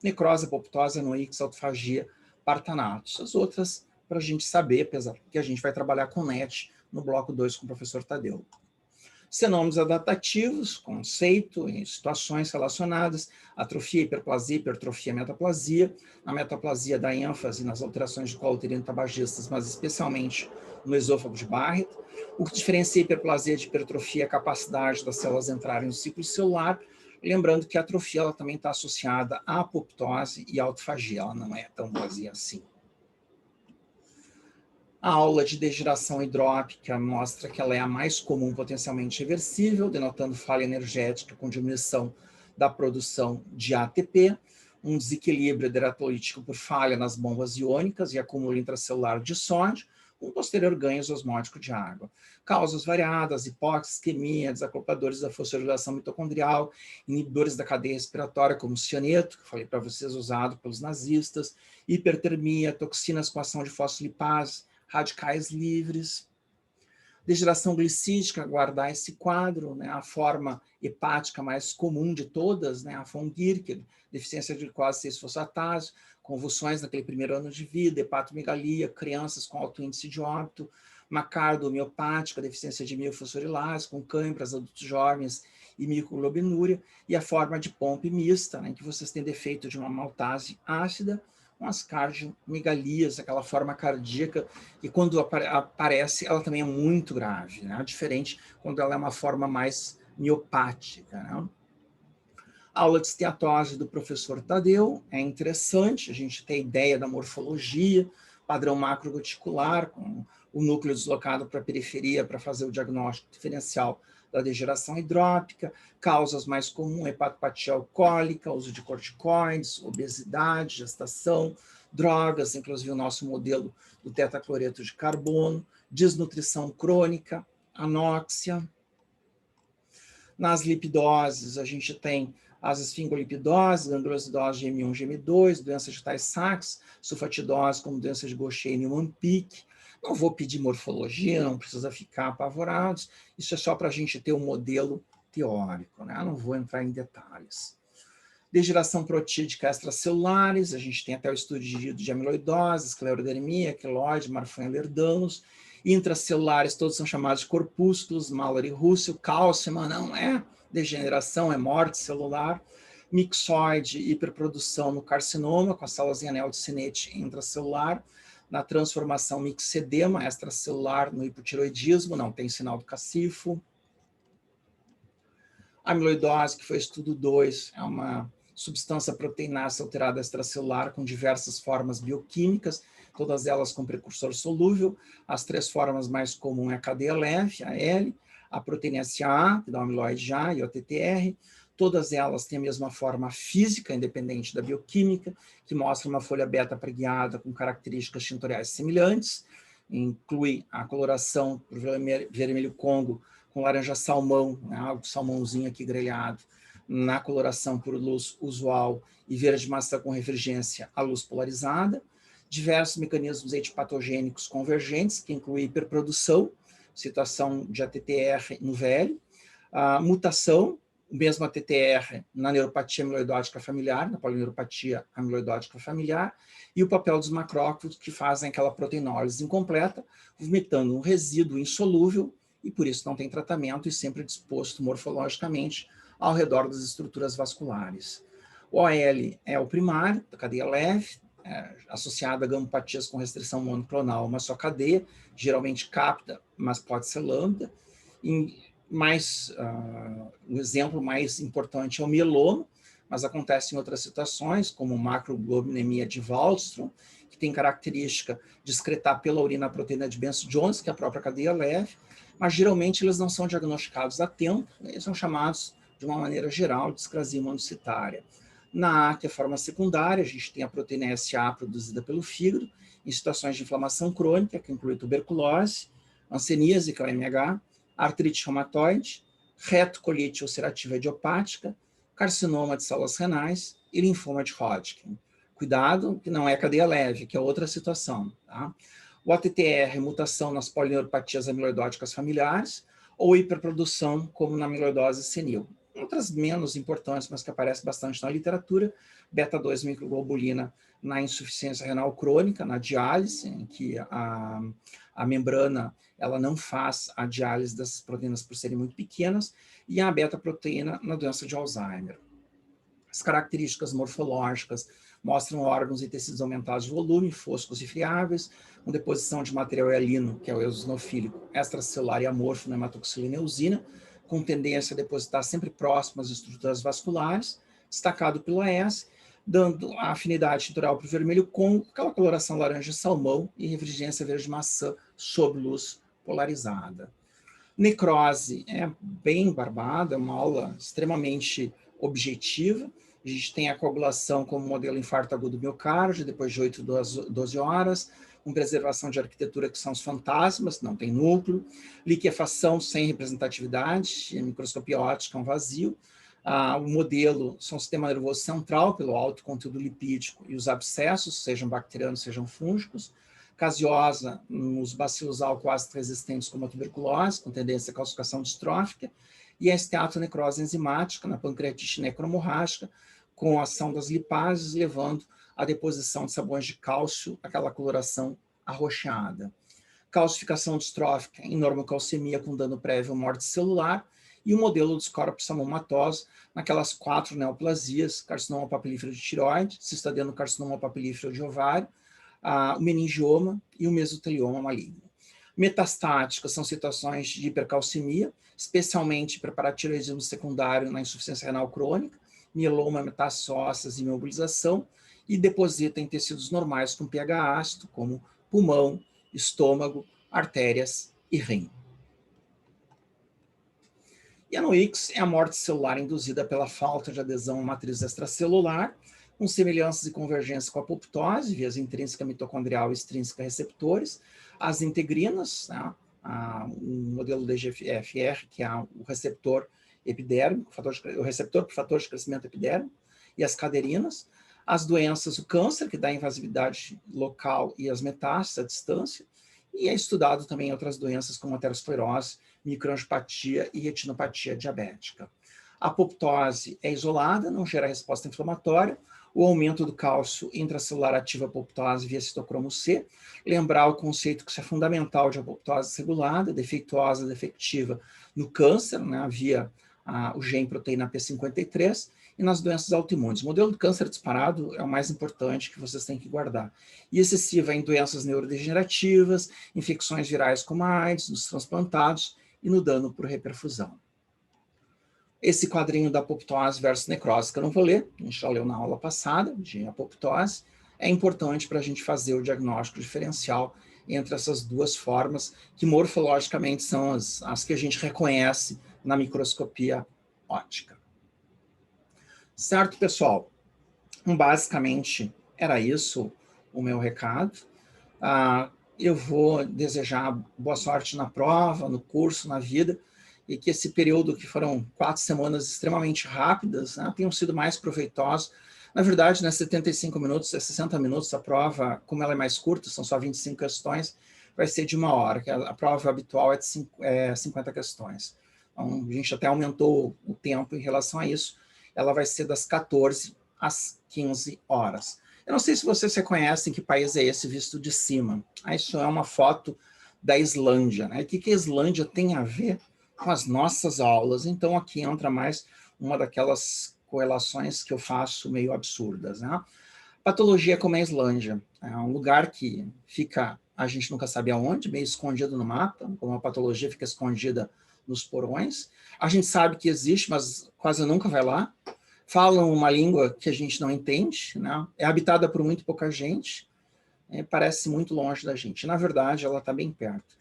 necrose, apoptose, anoix, autofagia, partanatos. As outras, para a gente saber, apesar que a gente vai trabalhar com NET no bloco 2 com o professor Tadeu. Fenômenos adaptativos, conceito e situações relacionadas, atrofia, hiperplasia, hipertrofia, metaplasia. A metaplasia dá ênfase nas alterações de colo uterino tabagistas, mas especialmente no esôfago de Barrett. O que diferencia a hiperplasia de hipertrofia é a capacidade das células entrarem no ciclo celular, lembrando que a atrofia ela também está associada à apoptose e à autofagia, ela não é tão vazia assim. A aula de degeneração hidrópica mostra que ela é a mais comum potencialmente reversível, denotando falha energética com diminuição da produção de ATP, um desequilíbrio hidratolítico por falha nas bombas iônicas e acúmulo intracelular de sódio, com posterior ganho osmótico de água. Causas variadas, hipóxia, isquemia, desacopladores da fosforilação mitocondrial, inibidores da cadeia respiratória, como o cianeto, que falei para vocês, usado pelos nazistas, hipertermia, toxinas com ação de fosfolipase, radicais livres. Degeneração glicídica, guardar esse quadro, né, a forma hepática mais comum de todas, né, a von Gierke, deficiência de glicose 6-fosfatase, convulsões naquele primeiro ano de vida, hepatomegalia, crianças com alto índice de óbito, macardomiopática, deficiência de milfosforilase, com câimbras, adultos jovens e microglobinúria, e a forma de pompe mista, né, em que vocês têm defeito de uma maltase ácida, com as cardiomegalias, aquela forma cardíaca, e quando aparece, ela também é muito grave, né? Diferente quando ela é uma forma mais miopática, né? A aula de esteatose do professor Tadeu é interessante, a gente tem ideia da morfologia, padrão macroreticular, com o núcleo deslocado para a periferia para fazer o diagnóstico diferencial da degeneração hidrópica, causas mais comuns, hepatopatia alcoólica, uso de corticoides, obesidade, gestação, drogas, inclusive o nosso modelo do tetracloreto de carbono, desnutrição crônica, anóxia. Nas lipidoses, a gente tem as esfingolipidoses, gangliosidose GM1, GM2, doença de Tay-Sachs, sulfatidose como doença de Gaucher e Niemann-Pick. Não vou pedir morfologia, não precisa ficar apavorados, isso é só para a gente ter um modelo teórico, né? Não vou entrar em detalhes. Degeneração protídica extracelulares, a gente tem até o estudo de amiloidose, esclerodermia, queloide, Marfan-Ehlers-Danlos. Intracelulares, todos são chamados de corpúsculos, Mallory-Russell, Kalsemann, não é degeneração, é morte celular. Mixoide, hiperprodução no carcinoma, com as células em anel de Sinnett intracelular. Na transformação mixedema extracelular no hipotiroidismo, não tem sinal do cacifo. Amiloidose, que foi estudo 2, é uma substância proteinácea alterada extracelular com diversas formas bioquímicas, todas elas com precursor solúvel. As 3 formas mais comuns é a cadeia leve, a L, a proteína SA, que dá o amiloide A, e o TTR. Todas elas têm a mesma forma física, independente da bioquímica, que mostra uma folha beta preguiada com características tintoriais semelhantes. Inclui a coloração por vermelho Congo com laranja salmão, né, algo salmãozinho aqui grelhado, na coloração por luz usual, e verde maçã com refringência à luz polarizada. Diversos mecanismos etipatogênicos convergentes, que incluem hiperprodução, situação de ATTR no velho, a mutação, o mesmo ATTR na neuropatia amiloidótica familiar, na polineuropatia amiloidótica familiar, e o papel dos macrófagos que fazem aquela proteinólise incompleta, vomitando um resíduo insolúvel, e por isso não tem tratamento e sempre disposto morfologicamente ao redor das estruturas vasculares. O OL é o primário, da cadeia leve, associada a gamopatias com restrição monoclonal, uma só cadeia, geralmente capta, mas pode ser lambda. O exemplo mais importante é o mieloma, mas acontece em outras situações, como macroglobulinemia de Wallström, que tem característica de excretar pela urina a proteína de Benson-Jones, que é a própria cadeia leve, mas geralmente eles não são diagnosticados a tempo, eles são chamados, de uma maneira geral, de discrasia monocitária. Na A, que é forma secundária, a gente tem a proteína SA produzida pelo fígado, em situações de inflamação crônica, que inclui tuberculose, hanseníase, que é o MH, artrite reumatoide, retocolite ulcerativa idiopática, carcinoma de células renais e linfoma de Hodgkin. Cuidado, que não é cadeia leve, que é outra situação. Tá? O ATTR, mutação nas polineuropatias amiloidóticas familiares, ou hiperprodução, como na amiloidose senil. Outras menos importantes, mas que aparecem bastante na literatura, beta-2 microglobulina na insuficiência renal crônica, na diálise, em que a membrana ela não faz a diálise dessas proteínas por serem muito pequenas, e a beta-proteína na doença de Alzheimer. As características morfológicas mostram órgãos e tecidos aumentados de volume, foscos e friáveis, com deposição de material hialino, que é o eosinofílico, extracelular e amorfo na hematoxilina e eosina, com tendência a depositar sempre próximo às estruturas vasculares, destacado pela S, dando a afinidade tintorial para o vermelho com aquela coloração laranja-salmão e refringência verde-maçã sob luz polarizada. Necrose é bem barbada, é uma aula extremamente objetiva. A gente tem a coagulação como modelo infarto agudo do miocárdio, depois de 8 a 12 horas, com preservação de arquitetura, que são os fantasmas, não tem núcleo, liquefação sem representatividade, microscopia óptica é um vazio. O modelo são o sistema nervoso central, pelo alto conteúdo lipídico, e os abscessos, sejam bacterianos, sejam fúngicos. Caseosa nos bacilos alcoácidos resistentes, como a tuberculose, com tendência à calcificação distrófica, e a esteatonecrose enzimática na pancreatite necromorrágica, com a ação das lipases, levando à deposição de sabões de cálcio, aquela coloração arroxeada. Calcificação distrófica em normocalcemia com dano prévio à morte celular, e o modelo dos corpos amomatosos naquelas 4 neoplasias, carcinoma papilífero de tireoide, cistadenocarcinoma papilífero de ovário, o meningioma e o mesotelioma maligno. Metastáticas são situações de hipercalcemia, especialmente para paratiroidismo secundário na insuficiência renal crônica, mieloma, metástases ósseas e imobilização, e deposita em tecidos normais com pH ácido, como pulmão, estômago, artérias e rim. E a NOX é a morte celular induzida pela falta de adesão à matriz extracelular, com semelhanças e convergência com a apoptose, vias intrínseca mitocondrial e extrínseca receptores, as integrinas, né, um modelo DGFR, que é o receptor epidérmico, o receptor para fator de crescimento epidérmico, e as caderinas, as doenças, o câncer, que dá invasividade local, e as metástases à distância, e é estudado também outras doenças como aterosclerose, microangiopatia e retinopatia diabética. A apoptose é isolada, não gera resposta inflamatória. O aumento do cálcio intracelular ativa a apoptose via citocromo C. Lembrar o conceito que isso é fundamental de apoptose regulada, defeituosa, defectiva no câncer, né, via o gene proteína P53, e nas doenças autoimunes. O modelo do câncer disparado é o mais importante que vocês têm que guardar. E excessiva em doenças neurodegenerativas, infecções virais como a AIDS, nos transplantados e no dano por reperfusão. Esse quadrinho da apoptose versus necrose, que eu não vou ler, a gente já leu na aula passada, de apoptose, é importante para a gente fazer o diagnóstico diferencial entre essas duas formas, que morfologicamente são as que a gente reconhece na microscopia óptica. Certo, pessoal? Basicamente, era isso o meu recado. Eu vou desejar boa sorte na prova, no curso, na vida, e que esse período, que foram 4 semanas extremamente rápidas, né, tenham sido mais proveitosos. Na verdade, né, 75 minutos, 60 minutos, a prova, como ela é mais curta, são só 25 questões, vai ser de 1 hora, que a prova habitual é de 50 questões. Então, a gente até aumentou o tempo em relação a isso. Ela vai ser das 14 às 15 horas. Eu não sei se vocês reconhecem que país é esse visto de cima. Isso é uma foto da Islândia, né? O que a Islândia tem a ver com as nossas aulas? Então, aqui entra mais uma daquelas correlações que eu faço meio absurdas, né? Patologia como a Islândia. É um lugar que fica, a gente nunca sabe aonde, meio escondido no mapa, como a patologia fica escondida nos porões. A gente sabe que existe, mas quase nunca vai lá. Falam uma língua que a gente não entende, né? É habitada por muito pouca gente, parece muito longe da gente. Na verdade, ela está bem perto.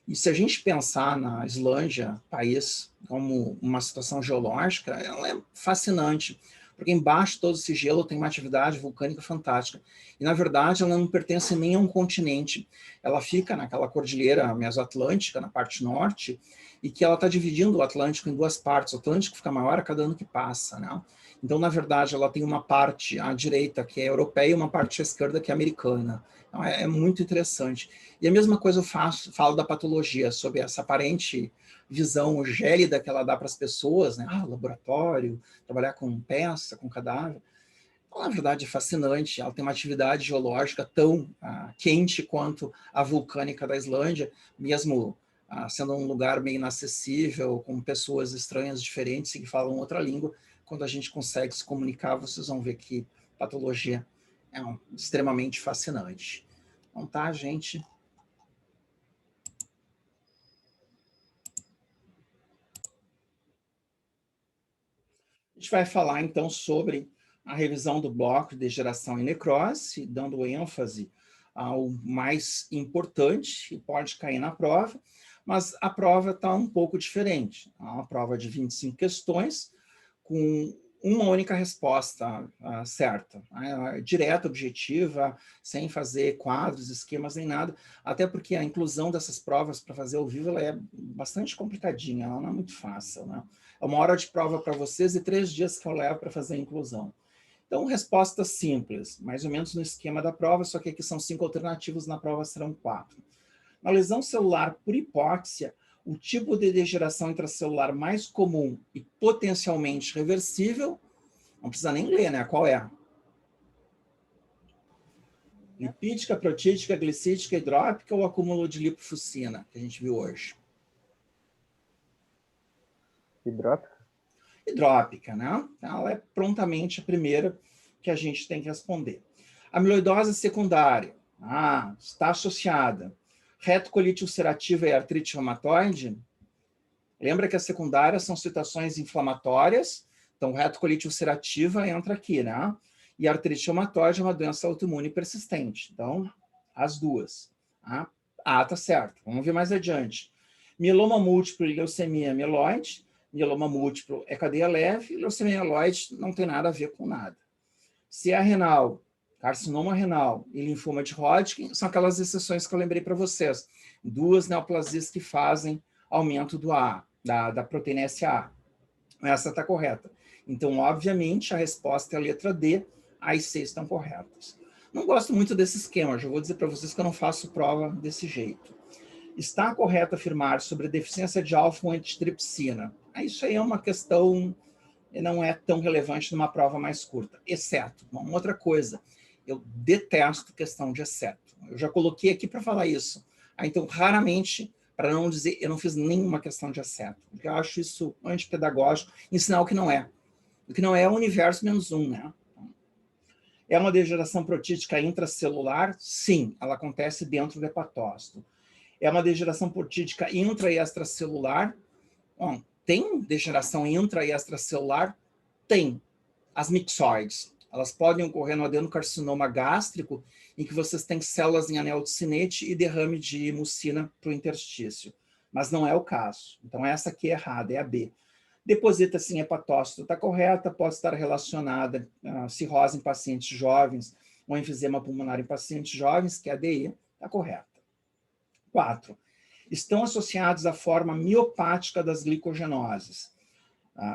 E se a gente pensar na Islândia, país, como uma situação geológica, ela é fascinante, porque embaixo de todo esse gelo tem uma atividade vulcânica fantástica. E, na verdade, ela não pertence nem a um continente. Ela fica naquela cordilheira mesoatlântica, na parte norte, e que ela está dividindo o Atlântico em 2 partes. O Atlântico fica maior a cada ano que passa, né? Então, na verdade, ela tem uma parte à direita que é europeia e uma parte à esquerda que é americana. Então, é muito interessante. E a mesma coisa eu falo da patologia, sobre essa aparente visão gélida que ela dá para as pessoas, né? Laboratório, trabalhar com peça, com cadáver. Então, na verdade, é fascinante. Ela tem uma atividade geológica tão quente quanto a vulcânica da Islândia, mesmo sendo um lugar meio inacessível, com pessoas estranhas, diferentes, que falam outra língua. Quando a gente consegue se comunicar, vocês vão ver que patologia é extremamente fascinante. Então, tá, gente? A gente vai falar, então, sobre a revisão do bloco de geração e necrose, dando ênfase ao mais importante, que pode cair na prova, mas a prova está um pouco diferente. É uma prova de 25 questões, com uma única resposta certa, direta, objetiva, sem fazer quadros, esquemas, nem nada, até porque a inclusão dessas provas para fazer ao vivo ela é bastante complicadinha, ela não é muito fácil, né? É 1 hora de prova para vocês e 3 dias que eu levo para fazer a inclusão. Então, resposta simples, mais ou menos no esquema da prova, só que aqui são 5 alternativas, na prova serão 4. Na lesão celular por hipóxia, o tipo de degeneração intracelular mais comum e potencialmente reversível, não precisa nem ler, né? Qual é? Lipídica, protídica, glicídica, hidrópica ou acúmulo de lipofuscina, que a gente viu hoje? Hidrópica. Hidrópica, né? Ela é prontamente a primeira que a gente tem que responder. Amiloidose secundária, está associada. Retocolite ulcerativa e artrite reumatoide? Lembra que as secundárias são situações inflamatórias, então retocolite ulcerativa entra aqui, né? E artrite reumatoide é uma doença autoimune persistente. Então, as duas. Tá certo. Vamos ver mais adiante. Mieloma múltiplo e leucemia mieloide. Mieloma múltiplo é cadeia leve, leucemia mieloide não tem nada a ver com nada. Se é renal, Carcinoma renal e linfoma de Hodgkin são aquelas exceções que eu lembrei para vocês. 2 neoplasias que fazem aumento da proteína SA. Essa está correta. Então, obviamente, a resposta é a letra D, as 6 estão corretas. Não gosto muito desse esquema, já vou dizer para vocês que eu não faço prova desse jeito. Está correto afirmar sobre a deficiência de alfa-1-antitrypsina? Isso aí é uma questão que não é tão relevante numa prova mais curta, exceto, uma outra coisa, eu detesto questão de exceto. Eu já coloquei aqui para falar isso. Então, raramente, para não dizer, eu não fiz nenhuma questão de exceto, porque eu acho isso antipedagógico, ensinar o que não é. O que não é o universo menos 1, né? É uma degeneração protítica intracelular? Sim, ela acontece dentro do hepatócito. É uma degeneração protítica intra e extracelular? Bom, tem degeneração intra e extracelular? Tem. As mixoides, elas podem ocorrer no adenocarcinoma gástrico, em que vocês têm células em anel de Synnet e derrame de mucina para o interstício. Mas não é o caso. Então, essa aqui é errada, é a B. Deposita-se em hepatócito, está correta, pode estar relacionada a cirrose em pacientes jovens ou enfisema pulmonar em pacientes jovens, que é a DE, está correta. 4. Estão associados à forma miopática das glicogenoses.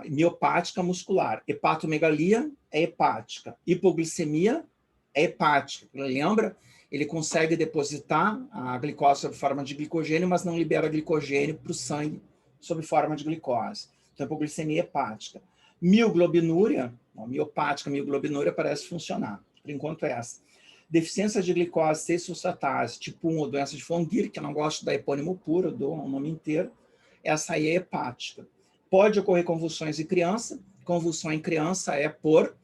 Miopática muscular. Hepatomegalia é hepática. Hipoglicemia é hepática. Lembra? Ele consegue depositar a glicose sob forma de glicogênio, mas não libera glicogênio para o sangue sob forma de glicose. Então, hipoglicemia hepática. Mioglobinúria, miopática, mioglobinúria parece funcionar. Por enquanto é essa. Deficiência de glicose 6-fosfatase, tipo 1, ou doença de von Gierke, que eu não gosto da epônimo puro, eu dou o nome inteiro. Essa aí é hepática. Pode ocorrer convulsões em criança. Convulsão em criança é por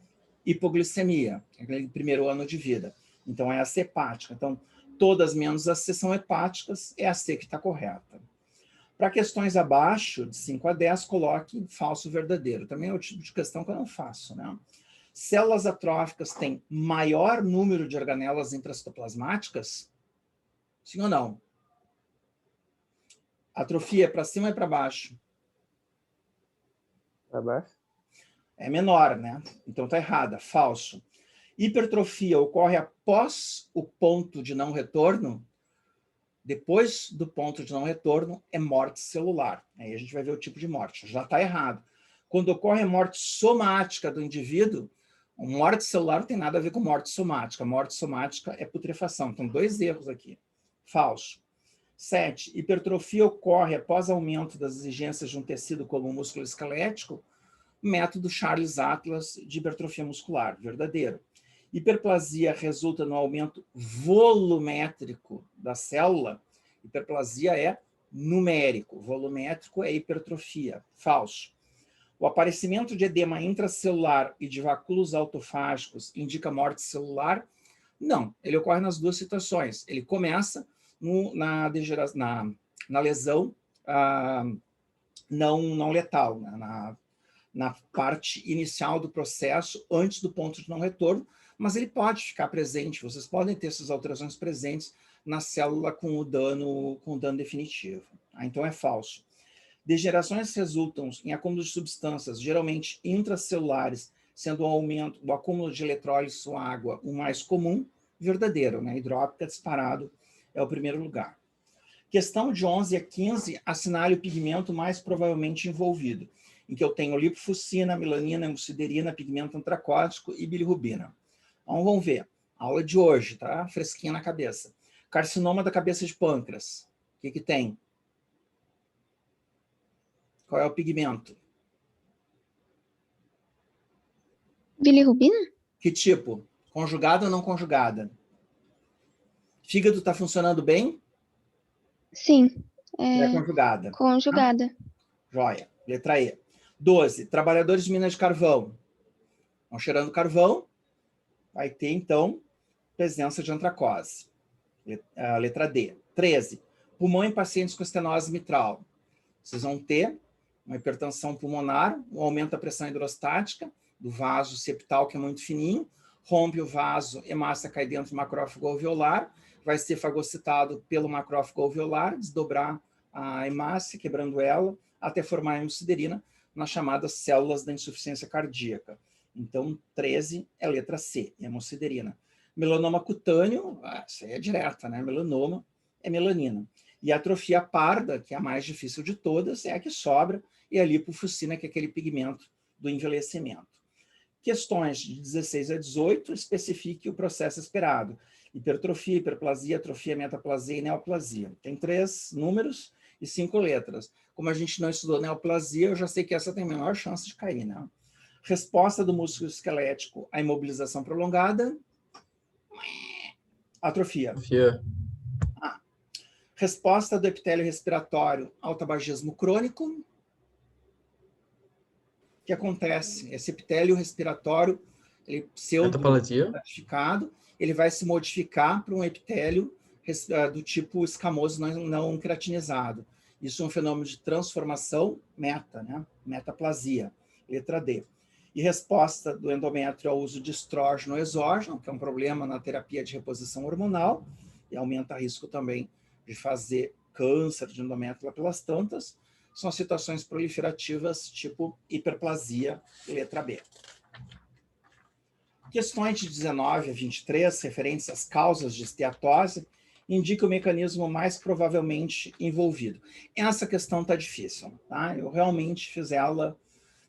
hipoglicemia, aquele primeiro ano de vida. Então, é a C hepática. Então, todas menos a C são hepáticas, é a C que está correta. Para questões abaixo, de 5 a 10, coloque falso verdadeiro. Também é o tipo de questão que eu não faço, né? Células atróficas têm maior número de organelas intracitoplasmáticas? Sim ou não? Atrofia é para cima e para baixo? Para baixo? É menor, né? Então está errada, falso. Hipertrofia ocorre após o ponto de não retorno? Depois do ponto de não retorno, é morte celular. Aí a gente vai ver o tipo de morte. Já está errado. Quando ocorre a morte somática do indivíduo, a morte celular não tem nada a ver com morte somática. A morte somática é putrefação. Então, 2 erros aqui. Falso. 7. Hipertrofia ocorre após aumento das exigências de um tecido como o músculo esquelético? Método Charles Atlas de hipertrofia muscular. Verdadeiro. Hiperplasia resulta no aumento volumétrico da célula. Hiperplasia é numérico, volumétrico é hipertrofia. Falso. O aparecimento de edema intracelular e de vacúolos autofágicos indica morte celular? Não, ele ocorre nas duas situações. Ele começa na lesão não letal, né? Na parte inicial do processo, antes do ponto de não retorno, mas ele pode ficar presente, vocês podem ter essas alterações presentes na célula com o dano definitivo. Então é falso. Degenerações resultam em acúmulo de substâncias, geralmente intracelulares, sendo o acúmulo de eletrólise ou água o mais comum. Verdadeiro, né? Hidrópica disparado é o primeiro lugar. Questão de 11 a 15, assinale o pigmento mais provavelmente envolvido, em que eu tenho lipofuscina, melanina, hemosiderina, pigmento antracótico e bilirrubina. Então, vamos ver. Aula de hoje, tá? Fresquinha na cabeça. Carcinoma da cabeça de pâncreas. O que tem? Qual é o pigmento? Bilirrubina? Que tipo? Conjugada ou não conjugada? Fígado está funcionando bem? Sim. É conjugada. Conjugada. Tá? Joia. Letra E. 12. Trabalhadores de minas de carvão. Estão cheirando carvão. Vai ter, então, presença de antracose. Letra D. 13. Pulmão em pacientes com estenose mitral. Vocês vão ter uma hipertensão pulmonar, um aumento da pressão hidrostática, do vaso septal, que é muito fininho, rompe o vaso, hemácia cai dentro do macrófago alveolar, vai ser fagocitado pelo macrófago alveolar, desdobrar a hemácia, quebrando ela, até formar a hemosiderina nas chamadas células da insuficiência cardíaca. Então, 13 é letra C, hemosiderina. Melanoma cutâneo, isso aí é direta, né? Melanoma é melanina. E a atrofia parda, que é a mais difícil de todas, é a que sobra, e a lipofuscina, que é aquele pigmento do envelhecimento. Questões de 16 a 18, especifique o processo esperado. Hipertrofia, hiperplasia, atrofia, metaplasia e neoplasia. Tem 3 números e 5 letras. Como a gente não estudou neoplasia, eu já sei que essa tem a menor chance de cair, né? Resposta do músculo esquelético à imobilização prolongada. Atrofia. Resposta do epitélio respiratório ao tabagismo crônico. O que acontece? Esse epitélio respiratório, ele pseudo-modificado, ele vai se modificar para um epitélio do tipo escamoso não queratinizado. Isso é um fenômeno de transformação meta, né? Metaplasia, letra D. E resposta do endométrio ao uso de estrógeno ou exógeno, que é um problema na terapia de reposição hormonal, e aumenta o risco também de fazer câncer de endométrio lá pelas tantas, são situações proliferativas tipo hiperplasia, letra B. Questões de 19 a 23, referentes às causas de esteatose, indica o mecanismo mais provavelmente envolvido. Essa questão está difícil, tá? Eu realmente fiz ela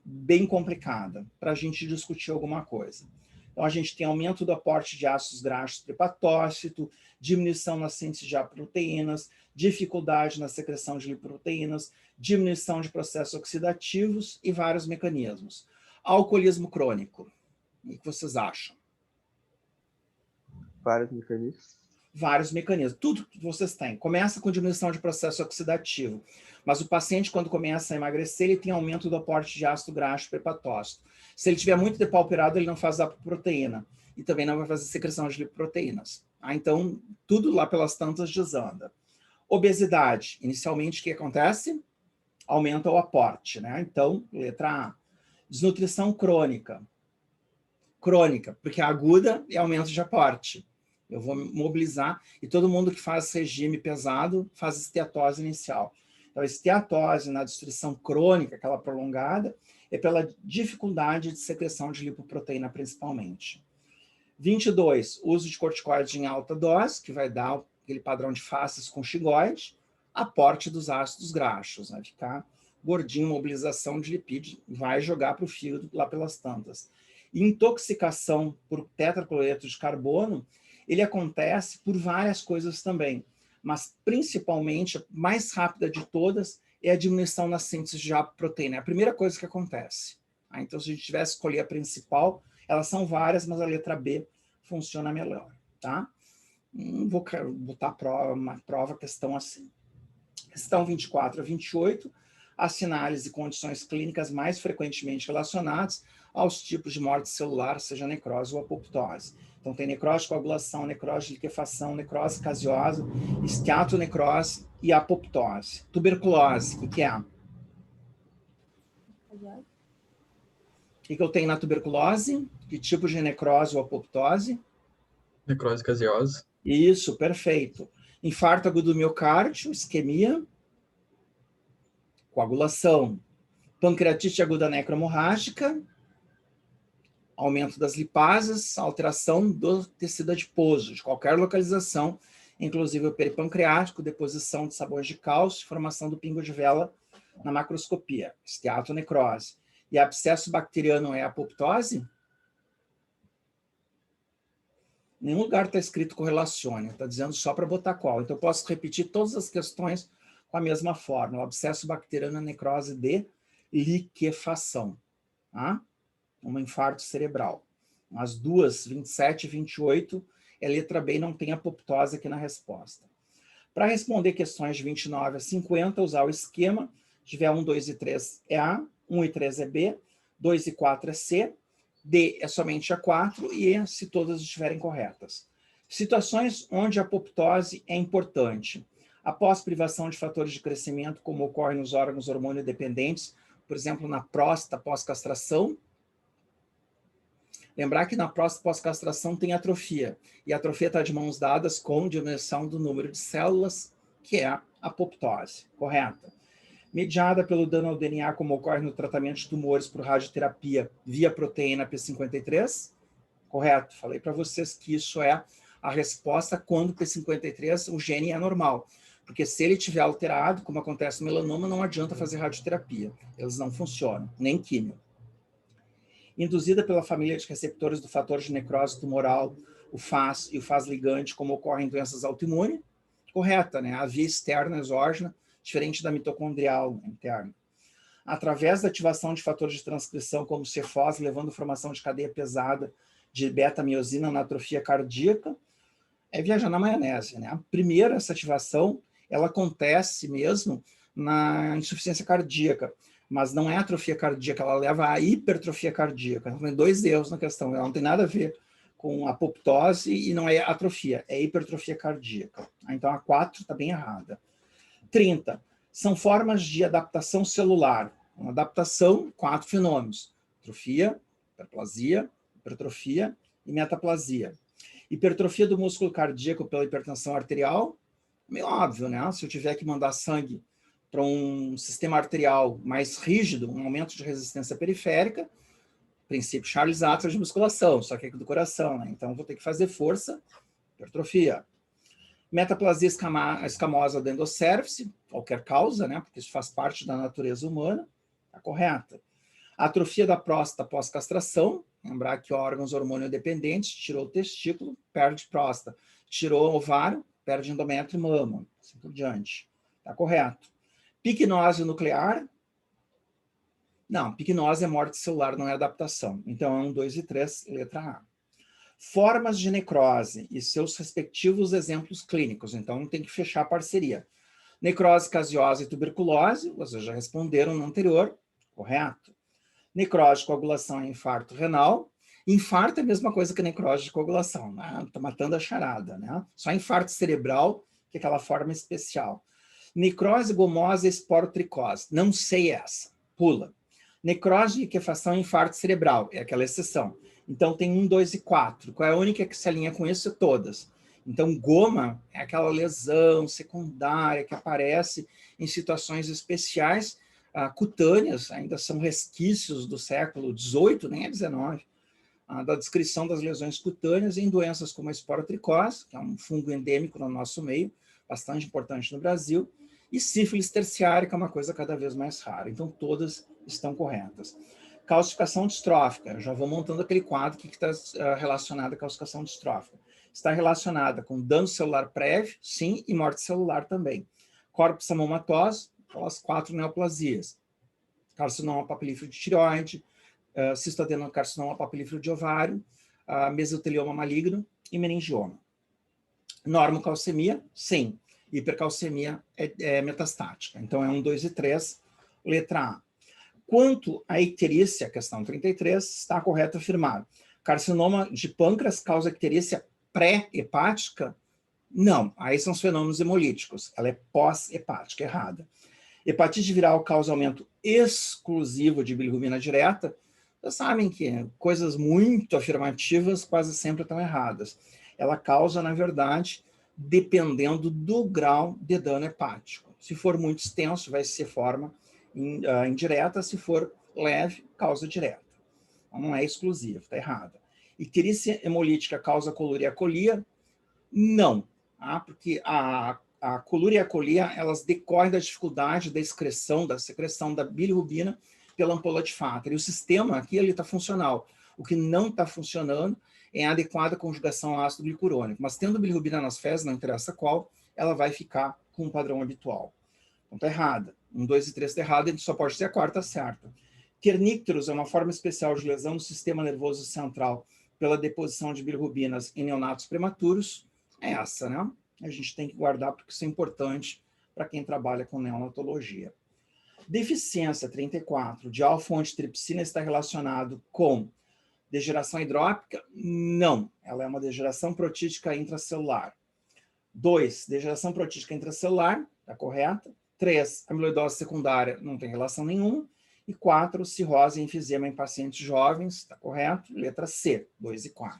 bem complicada para a gente discutir alguma coisa. Então, a gente tem aumento do aporte de ácidos graxos para hepatócito, diminuição na síntese de proteínas, dificuldade na secreção de lipoproteínas, diminuição de processos oxidativos e vários mecanismos. Alcoolismo crônico. O que vocês acham? Vários mecanismos. Vários mecanismos. Tudo que vocês têm. Começa com diminuição de processo oxidativo. Mas o paciente, quando começa a emagrecer, ele tem aumento do aporte de ácido graxo para hepatócito. Se ele tiver muito depauperado, ele não faz apoproteína. E também não vai fazer secreção de lipoproteínas. Então, tudo lá pelas tantas desanda. Obesidade. Inicialmente, o que acontece? Aumenta o aporte, né? Então, letra A. Desnutrição crônica. Crônica, porque a aguda é aumento de aporte. Eu vou mobilizar, e todo mundo que faz regime pesado faz esteatose inicial. Então, a esteatose na destruição crônica, aquela prolongada, é pela dificuldade de secreção de lipoproteína, principalmente. 22, uso de corticoides em alta dose, que vai dar aquele padrão de faces com xigoide, aporte dos ácidos graxos, vai ficar gordinho, mobilização de lipídio, vai jogar para o fígado lá pelas tantas. Intoxicação por tetracloreto de carbono, ele acontece por várias coisas também, mas principalmente, a mais rápida de todas, é a diminuição na síntese de proteína. É a primeira coisa que acontece. Então, se a gente tivesse que escolher a principal, elas são várias, mas a letra B funciona melhor. Tá? Vou botar uma prova, questão assim. Questão 24 a 28, assinales e condições clínicas mais frequentemente relacionadas aos tipos de morte celular, seja necrose ou apoptose. Então, tem necrose de coagulação, necrose de liquefação, necrose caseosa, esteatonecrose e apoptose. Tuberculose, o que é? O que eu tenho na tuberculose? Que tipo de necrose ou apoptose? Necrose caseosa. Isso, perfeito. Infarto agudo do miocárdio, isquemia, coagulação. Pancreatite aguda necrohemorrágica, aumento das lipases, alteração do tecido adiposo, de qualquer localização, inclusive o peripancreático, deposição de sabões de cálcio, formação do pingo de vela na macroscopia, esteatonecrose. E abscesso bacteriano é apoptose? Nenhum lugar está escrito correlacione, está dizendo só para botar qual. Então, eu posso repetir todas as questões com a mesma fórmula. Abscesso bacteriano é necrose de liquefação. Tá? Um infarto cerebral. As duas, 27 e 28, é letra B e não tem apoptose aqui na resposta. Para responder questões de 29 a 50, usar o esquema. Se tiver 1, 2 e 3 é A, 1 e 3 é B, 2 e 4 é C, D é somente a 4 e E se todas estiverem corretas. Situações onde a apoptose é importante. Após privação de fatores de crescimento, como ocorre nos órgãos hormônio dependentes, por exemplo, na próstata pós-castração. Lembrar que na próstata pós-castração tem atrofia, e a atrofia está de mãos dadas com diminuição do número de células, que é a apoptose, correta? Mediada pelo dano ao DNA, como ocorre no tratamento de tumores por radioterapia via proteína P53. Correto. Falei para vocês que isso é a resposta quando o P53, o gene é normal. Porque se ele tiver alterado, como acontece no melanoma, não adianta fazer radioterapia. Eles não funcionam, nem químio. Induzida pela família de receptores do fator de necrose tumoral, o FAS e o FAS ligante, como ocorre em doenças autoimunes, correta, né? A via externa exógena, diferente da mitocondrial interna. Através da ativação de fatores de transcrição como Cfos, levando à formação de cadeia pesada de beta-miosina na atrofia cardíaca, é viajar na maionese, né? Primeiro, essa ativação, ela acontece mesmo na insuficiência cardíaca, mas não é atrofia cardíaca, ela leva à hipertrofia cardíaca. Então, tem dois erros na questão, ela não tem nada a ver com apoptose e não é atrofia, é hipertrofia cardíaca. Então, a 4 está bem errada. 30. São formas de adaptação celular. Uma adaptação, 4 fenômenos. Atrofia, hiperplasia, hipertrofia e metaplasia. Hipertrofia do músculo cardíaco pela hipertensão arterial, meio óbvio, né? Se eu tiver que mandar sangue para um sistema arterial mais rígido, um aumento de resistência periférica, princípio Charles Atlas de musculação, só que é do coração, né? Então vou ter que fazer força, hipertrofia. Metaplasia escamosa do endocérvice, qualquer causa, né? Porque isso faz parte da natureza humana, está correta. Atrofia da próstata pós-castração, lembrar que órgãos hormonio-dependentes, tirou o testículo, perde próstata, tirou o ovário, perde endométrio e mama, assim por diante. Está correto. Picnose nuclear, não, picnose é morte celular, não é adaptação. Então é 1, 2 e 3, letra A. Formas de necrose e seus respectivos exemplos clínicos, então tem que fechar a parceria. Necrose caseosa e tuberculose, vocês já responderam no anterior, correto. Necrose de coagulação e infarto renal. Infarto é a mesma coisa que necrose de coagulação, né? Tá matando a charada, né? Só infarto cerebral, que é aquela forma especial. Necrose gomosa e esporotricose, não sei essa, pula. Necrose de liquefação e infarto cerebral, é aquela exceção. Então tem 1, 2 e 4. Qual é a única que se alinha com isso? Todas. Então goma é aquela lesão secundária que aparece em situações especiais, cutâneas, ainda são resquícios do século XVIII, nem é XIX, da descrição das lesões cutâneas em doenças como a esporotricose, que é um fungo endêmico no nosso meio, bastante importante no Brasil, e sífilis terciária, que é uma coisa cada vez mais rara. Então, todas estão corretas. Calcificação distrófica, eu já vou montando aquele quadro que está relacionado à calcificação distrófica. Está relacionada com dano celular prévio, sim, e morte celular também. Corpus hemomatose, aquelas 4 neoplasias. Carcinoma papilífero de tireoide, cistoadenocarcinoma papilífero de ovário, mesotelioma maligno e meningioma. Normocalcemia, sim. Hipercalcemia é metastática. Então, é 1, 2 e 3, letra A. Quanto à icterícia, questão 33, está correto afirmar. Carcinoma de pâncreas causa icterícia pré-hepática? Não, aí são os fenômenos hemolíticos. Ela é pós-hepática, errada. Hepatite viral causa aumento exclusivo de bilirrubina direta. Vocês sabem que coisas muito afirmativas quase sempre estão erradas. Ela causa, na verdade, dependendo do grau de dano hepático. Se for muito extenso, vai ser forma indireta, se for leve, causa direta. Então, não é exclusivo, está errada. Icterícia hemolítica causa coluriacolia? Não, porque a coluriacolia, elas decorrem da dificuldade da excreção, da secreção da bilirrubina pela ampola de Vater. E o sistema aqui ele está funcional. O que não está funcionando é a adequada conjugação ao ácido glicurônico. Mas tendo bilirrubina nas fezes, não interessa qual, ela vai ficar com o padrão habitual. Então está errada. 1, 2 e 3 está errada, só pode ser a quarta certa. Kernicterus é uma forma especial de lesão no sistema nervoso central pela deposição de bilirrubinas em neonatos prematuros. É essa, né? A gente tem que guardar porque isso é importante para quem trabalha com neonatologia. Deficiência 34 de alfa-1-antitripsina está relacionado com degeneração hidrópica? Não, ela é uma degeneração protítica intracelular. 2, degeneração protítica intracelular, está correta. 3, amiloidose secundária, não tem relação nenhuma. E 4, cirrose e enfisema em pacientes jovens, está correto. Letra C, 2 e 4.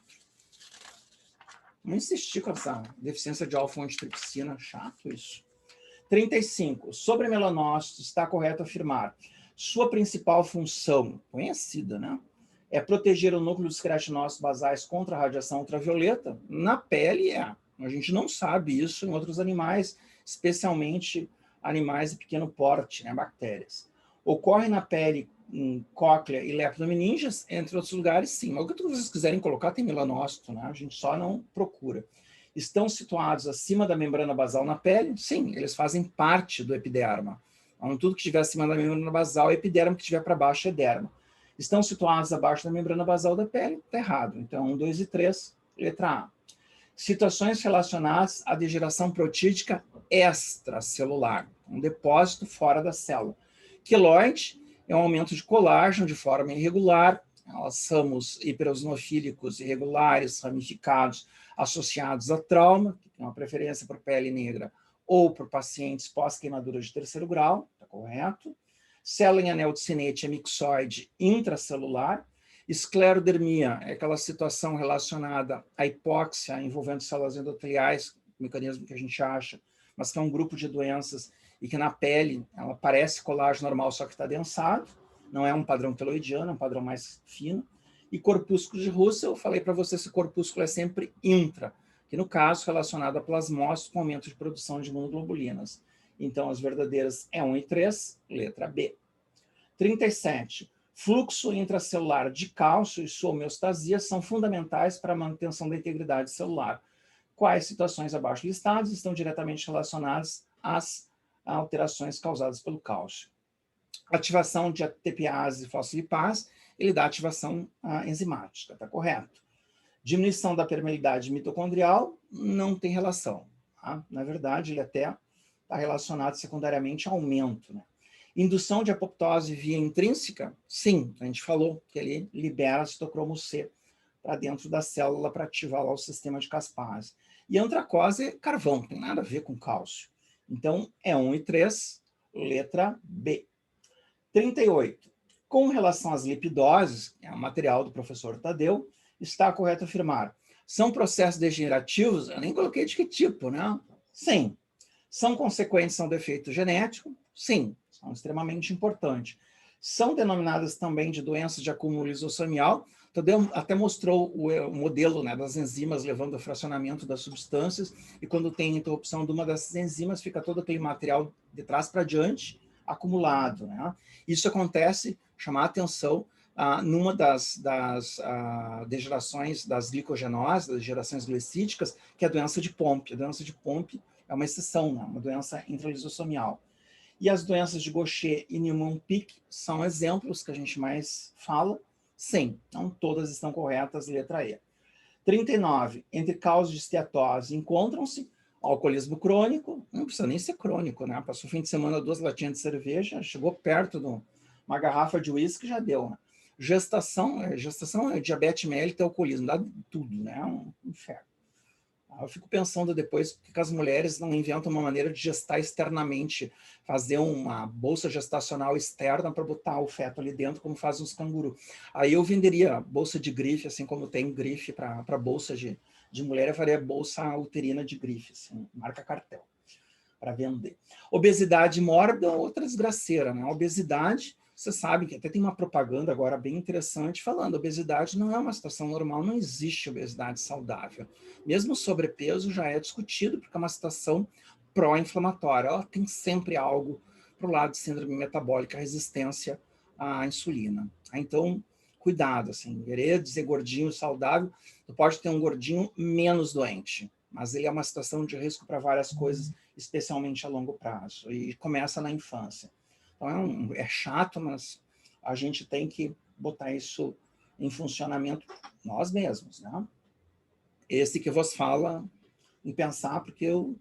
Não insistir com essa deficiência de alfa-1-antitripsina, chato isso. 35, sobre melanócitos, está correto afirmar. Sua principal função, conhecida, né? É proteger o núcleo dos queratinócitos basais contra a radiação ultravioleta? Na pele é. A gente não sabe isso em outros animais, especialmente animais de pequeno porte, né, bactérias. Ocorre na pele em cóclea e leptomeninges, entre outros lugares, sim. Mas o que vocês quiserem colocar tem melanócito, né? A gente só não procura. Estão situados acima da membrana basal na pele? Sim, eles fazem parte do epiderma. Então, tudo que estiver acima da membrana basal é epiderma, que estiver para baixo é derma. Estão situados abaixo da membrana basal da pele? Está errado. Então, 1, 2 e 3, letra A. Situações relacionadas à degeneração protídica extracelular, um depósito fora da célula. Queloide é um aumento de colágeno de forma irregular, ramos hiperosnofílicos irregulares, ramificados, associados a trauma, que tem uma preferência por pele negra, ou por pacientes pós-queimadura de 3º grau, está correto. Célula em anel de Sinnett é mixoide intracelular. Esclerodermia é aquela situação relacionada à hipóxia envolvendo células endoteliais, mecanismo que a gente acha, mas que é um grupo de doenças e que na pele ela parece colágeno normal, só que está densado, não é um padrão teloidiano, é um padrão mais fino. E corpúsculo de Russell, eu falei para você, esse corpúsculo é sempre intra, que no caso relacionado a plasmócitos com aumento de produção de imunoglobulinas. Então, as verdadeiras é 1 e 3, letra B. 37. Fluxo intracelular de cálcio e sua homeostasia são fundamentais para a manutenção da integridade celular. Quais situações abaixo listadas estão diretamente relacionadas às alterações causadas pelo cálcio? Ativação de ATPase e fosfolipase, ele dá ativação enzimática, está correto. Diminuição da permeabilidade mitocondrial, não tem relação. Tá? Na verdade, ele até está relacionado secundariamente ao aumento, né? Indução de apoptose via intrínseca? Sim, a gente falou que ele libera citocromo C para dentro da célula para ativar lá o sistema de caspase. E antracose é carvão, não tem nada a ver com cálcio. Então, é 1 e 3, letra B. 38. Com relação às lipidoses, que é o material do professor Tadeu, está correto afirmar. São processos degenerativos? Eu nem coloquei de que tipo, né? Sim. São consequentes, são defeito genético? Sim, são extremamente importantes. São denominadas também de doenças de acúmulo lisosomial. Tadeu até mostrou o modelo, né, das enzimas levando ao fracionamento das substâncias, e quando tem interrupção de uma dessas enzimas, fica todo aquele material de trás para diante acumulado, né? Isso acontece, chamar a atenção, numa das degenerações das glicogenoses, das degenerações glicídicas, que é a doença de Pompe. A doença de Pompe é uma exceção, né? Uma doença intralisossomial. E as doenças de Gaucher e Niemann-Pick são exemplos que a gente mais fala. Sim, não todas estão corretas, letra E. 39. Entre causas de esteatose encontram-se alcoolismo crônico, não precisa nem ser crônico, né? Passou o fim de semana 2 latinhas de cerveja, chegou perto de uma garrafa de uísque, já deu, né? Gestação é diabetes mellitus, alcoolismo, dá tudo, né? É um inferno. Eu fico pensando depois por que as mulheres não inventam uma maneira de gestar externamente, fazer uma bolsa gestacional externa para botar o feto ali dentro, como fazem os cangurus. Aí eu venderia bolsa de grife, assim como tem grife para bolsa de mulher, eu faria bolsa uterina de grife, assim, marca cartel, para vender. Obesidade mórbida, outra desgraceira, né? Obesidade, você sabe que até tem uma propaganda agora bem interessante falando, obesidade não é uma situação normal, não existe obesidade saudável. Mesmo o sobrepeso já é discutido, porque é uma situação pró-inflamatória. Ela tem sempre algo para o lado de síndrome metabólica, resistência à insulina. Então, cuidado, assim, querer dizer gordinho saudável, tu pode ter um gordinho menos doente, mas ele é uma situação de risco para várias coisas, especialmente a longo prazo, e começa na infância. Então, é chato, mas a gente tem que botar isso em funcionamento nós mesmos, né? Esse que vos fala em pensar, porque eu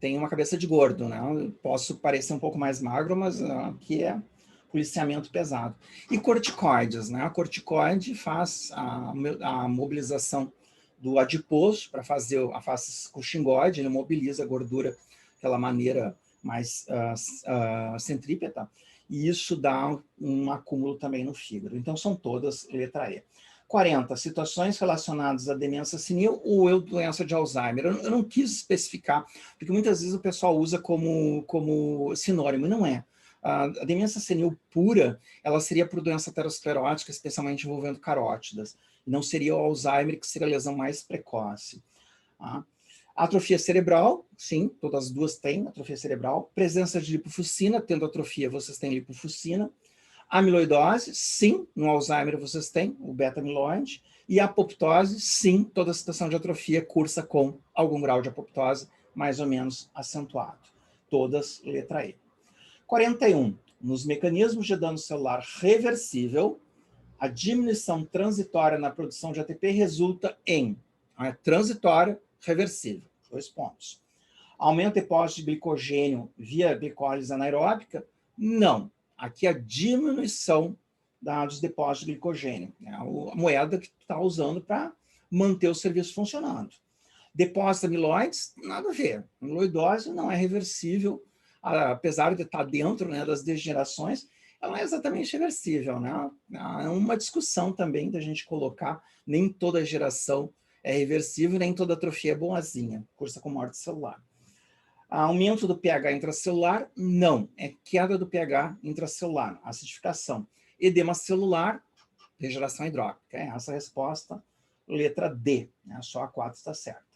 tenho uma cabeça de gordo, né? Eu posso parecer um pouco mais magro, mas aqui é policiamento pesado. E corticoides, né? A corticoide faz a mobilização do adiposo para fazer a face coxingoide, ele mobiliza a gordura daquela maneira mais centrípeta, e isso dá um acúmulo também no fígado. Então, são todas letra E. 40. Situações relacionadas à demência senil ou doença de Alzheimer. Eu não quis especificar, porque muitas vezes o pessoal usa como sinônimo, e não é. A demência senil pura, ela seria por doença aterosclerótica, especialmente envolvendo carótidas. E não seria o Alzheimer, que seria a lesão mais precoce. Tá? Atrofia cerebral, sim, todas as duas têm atrofia cerebral. Presença de lipofuscina, tendo atrofia, vocês têm lipofuscina. Amiloidose, sim, no Alzheimer vocês têm o beta-amiloide. E apoptose, sim, toda a situação de atrofia cursa com algum grau de apoptose, mais ou menos acentuado. Todas, letra E. 41. Nos mecanismos de dano celular reversível, a diminuição transitória na produção de ATP resulta em transitória reversível. 2 pontos. Aumento de depósito de glicogênio via glicólise anaeróbica? Não. Aqui a diminuição dos depósitos de glicogênio. É a moeda que tu está usando para manter o serviço funcionando. Depósito de amiloides? Nada a ver. Amiloidose não é reversível, apesar de estar dentro, né, das degenerações, ela não é exatamente reversível, né? É uma discussão também da gente colocar, nem toda geração é reversível, nem toda atrofia é boazinha, cursa com morte celular. Aumento do pH intracelular? Não, é queda do pH intracelular, acidificação. Edema celular, degeneração hidrópica. É essa a resposta, letra D, né? Só a 4 está certa.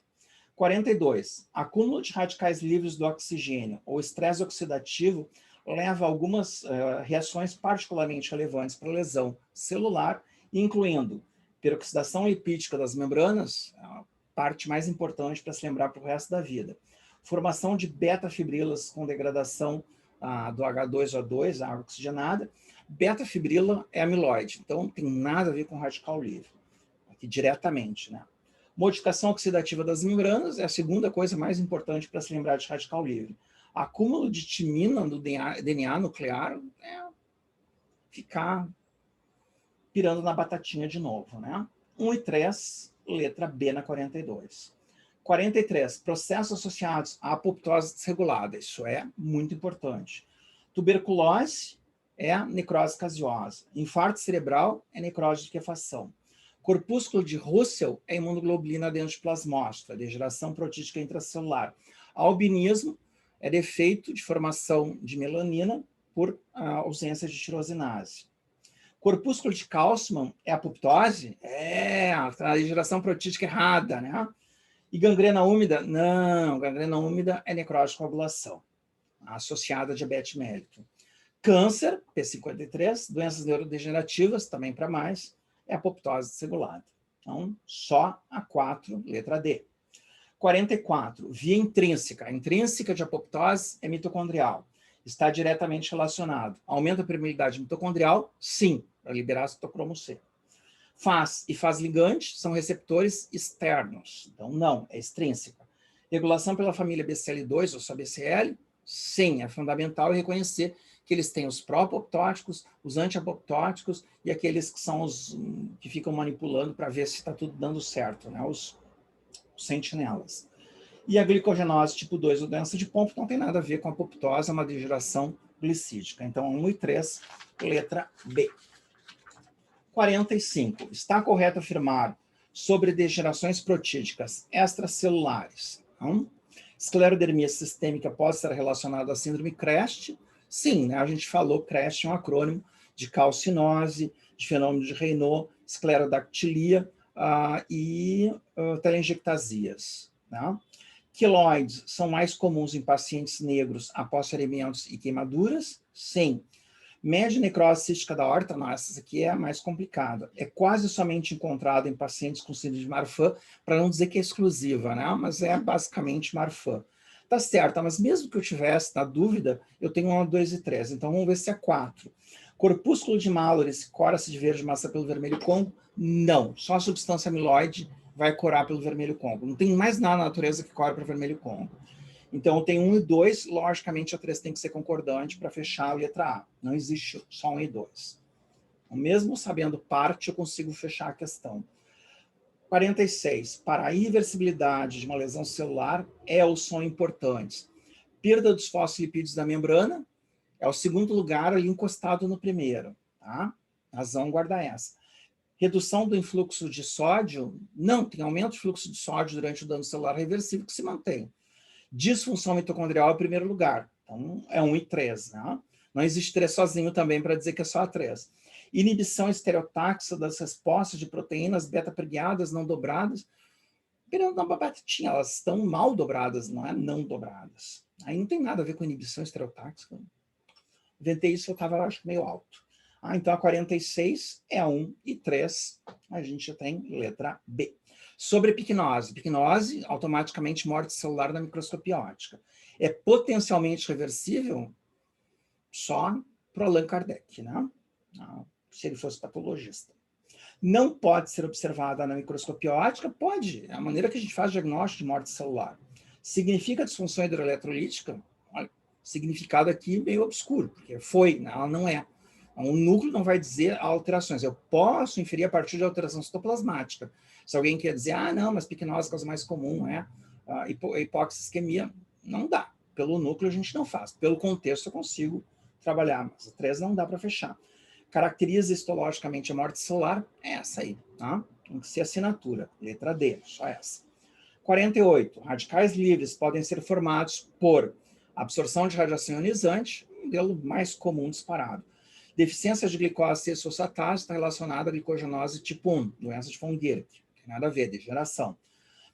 42. Acúmulo de radicais livres do oxigênio ou estresse oxidativo leva a algumas reações particularmente relevantes para a lesão celular, incluindo peroxidação lipídica das membranas, a parte mais importante para se lembrar para o resto da vida. Formação de beta-fibrilas com degradação do H2O2, a água oxigenada. Beta-fibrila é amiloide, então não tem nada a ver com radical livre, aqui diretamente, né? Modificação oxidativa das membranas é a segunda coisa mais importante para se lembrar de radical livre. Acúmulo de timina no DNA nuclear é ficar pirando na batatinha de novo, né? 1 e 3, letra B na 42. 43, processos associados à apoptose desregulada. Isso é muito importante. Tuberculose é necrose caseosa. Infarto cerebral é necrose de liquefação. Corpúsculo de Russell é imunoglobulina dentro de plasmócita, degeneração protítica intracelular. Albinismo é defeito de formação de melanina por ausência de tirosinase. Corpúsculo de Kauffman é apoptose? É, a degeneração protítica errada, né? E gangrena úmida? Não, gangrena úmida é necrose de coagulação, associada a diabetes mellitus. Câncer, P53, doenças neurodegenerativas, também para mais, é apoptose desregulada. Então, só a 4, letra D. 44, via intrínseca. A intrínseca de apoptose é mitocondrial. Está diretamente relacionado. Aumenta a permeabilidade mitocondrial? Sim, para liberar citocromo C. Faz e faz ligante são receptores externos. Então, não, é extrínseca. Regulação pela família BCL2 ou só BCL? Sim, é fundamental reconhecer que eles têm os pró-apoptóticos, os anti-apoptóticos e aqueles que são os que ficam manipulando para ver se está tudo dando certo, né? Os sentinelas. E a glicogenose tipo 2, ou doença de Pompe, não tem nada a ver com a apoptose, é uma degeneração glicídica. Então, 1 e 3, letra B. 45. Está correto afirmar sobre degenerações protídicas extracelulares? Não? Esclerodermia sistêmica pode estar relacionada à síndrome CREST? Sim, né? A gente falou, CREST é um acrônimo de calcinose, de fenômeno de Raynaud, esclerodactilia e telangiectasias. Né? Quiloides são mais comuns em pacientes negros após ferimentos e queimaduras? Sim. Média necrose cística da aorta, essa aqui é a mais complicada. É quase somente encontrada em pacientes com síndrome de Marfan, para não dizer que é exclusiva, né? Mas é basicamente Marfan. Tá certo, mas mesmo que eu tivesse na dúvida, eu tenho 1, 2 e 3. Então vamos ver se é 4. Corpúsculo de Mallory, cora-se de verde massa pelo vermelho Congo? Não. Só a substância amiloide vai corar pelo vermelho Congo. Não tem mais nada na natureza que cora para o vermelho Congo. Então, tem 1 e 2, logicamente a 3 tem que ser concordante para fechar a letra A. Não existe só 1 e 2. Mesmo sabendo parte, eu consigo fechar a questão. 46. Para a irreversibilidade de uma lesão celular, é ou são importantes? Perda dos fosfolipídios da membrana, é o segundo lugar ali encostado no primeiro. Tá? Razão, guarda essa. Redução do influxo de sódio, não, tem aumento de fluxo de sódio durante o dano celular reversível que se mantém. Disfunção mitocondrial em primeiro lugar. Então, é 1 e 3. Né? Não existe 3 sozinho também para dizer que é só a 3. Inibição estereotáxica das respostas de proteínas beta-preguiadas não dobradas. Não, batatinha, elas estão mal dobradas, não é não dobradas. Aí não tem nada a ver com inibição estereotáxica. Inventei isso, eu estava, acho, meio alto. Então a 46 é 1 e 3. A gente já tem letra B. Sobre epicnose. Epicnose, automaticamente morte celular na microscopia óptica. É potencialmente reversível só para Allan Kardec, né? Se ele fosse patologista. Não pode ser observada na microscopia óptica? Pode. É a maneira que a gente faz diagnóstico de morte celular. Significa disfunção hidroeletrolítica? Olha, significado aqui meio obscuro, porque ela não é. O núcleo não vai dizer alterações. Eu posso inferir a partir de alteração citoplasmática. Se alguém quer dizer, não, mas picnose é a causa mais comum, hipoxisquemia, não dá. Pelo núcleo a gente não faz. Pelo contexto eu consigo trabalhar, mas a 3 não dá para fechar. Caracteriza histologicamente a morte celular, é essa aí, tá? Tem que ser assinatura, letra D, só essa. 48. Radicais livres podem ser formados por absorção de radiação ionizante, modelo mais comum disparado. Deficiência de glicose C-fosfatase está relacionada à glicogenose tipo 1, doença de von Gierke, tem nada a ver, degeneração.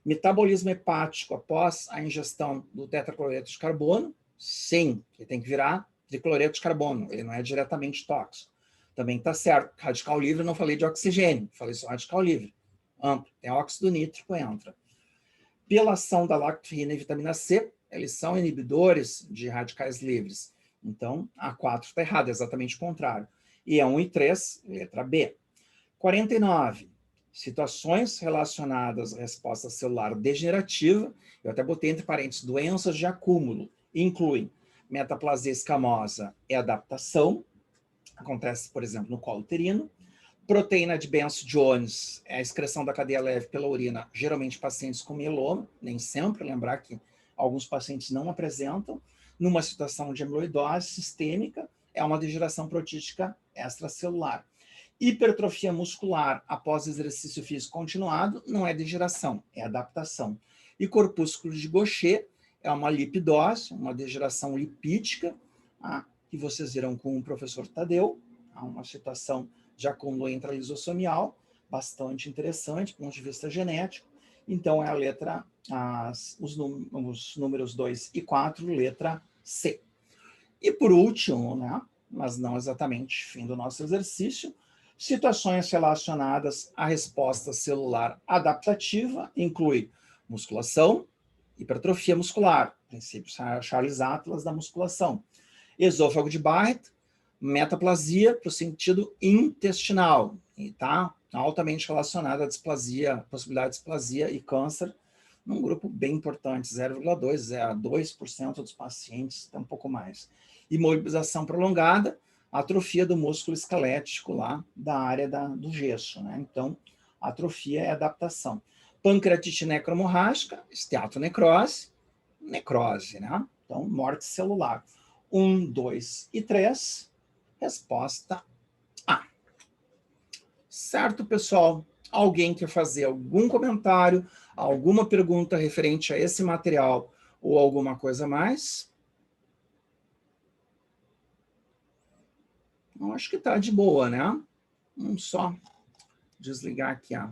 Metabolismo hepático após a ingestão do tetracloreto de carbono, sim, ele tem que virar tricloreto de carbono, ele não é diretamente tóxico. Também está certo. Radical livre, não falei de oxigênio, falei só radical livre. Amplo, tem óxido nítrico, entra. Pela ação da lactoferrina e vitamina C, eles são inibidores de radicais livres. Então, a 4 está errado, é exatamente o contrário. E a 1 e 3, letra B. 49. Situações relacionadas à resposta celular degenerativa, eu até botei entre parênteses, doenças de acúmulo, incluem metaplasia escamosa e adaptação, acontece, por exemplo, no colo uterino. Proteína de Benson Jones é a excreção da cadeia leve pela urina, geralmente pacientes com mieloma, nem sempre, lembrar que alguns pacientes não apresentam. Numa situação de amiloidose sistêmica, é uma degeneração protítica extracelular. Hipertrofia muscular após exercício físico continuado não é degeneração, é adaptação. E corpúsculo de Gaucher é uma lipidose, uma degeneração lipídica, que vocês viram com o professor Tadeu, uma situação de acúmulo intralisossomial, bastante interessante, do ponto de vista genético. Então, é a letra, os números 2 e 4, letra C. E por último, né, mas não exatamente fim do nosso exercício, situações relacionadas à resposta celular adaptativa, inclui musculação, hipertrofia muscular, princípio Charles Atlas da musculação, esôfago de Barrett, metaplasia para o sentido intestinal, e está altamente relacionada à displasia, possibilidade de displasia e câncer, num grupo bem importante, 0,2 a 2% dos pacientes, até um pouco mais. Imobilização prolongada, atrofia do músculo esquelético lá da área do gesso, né? Então, atrofia é adaptação. Pancreatite necromorrágica, esteatonecrose, necrose, né? Então, morte celular. 1, 2 e 3, resposta A. Certo, pessoal? Alguém quer fazer algum comentário, alguma pergunta referente a esse material ou alguma coisa mais? Eu acho que está de boa, né? Vamos só desligar aqui a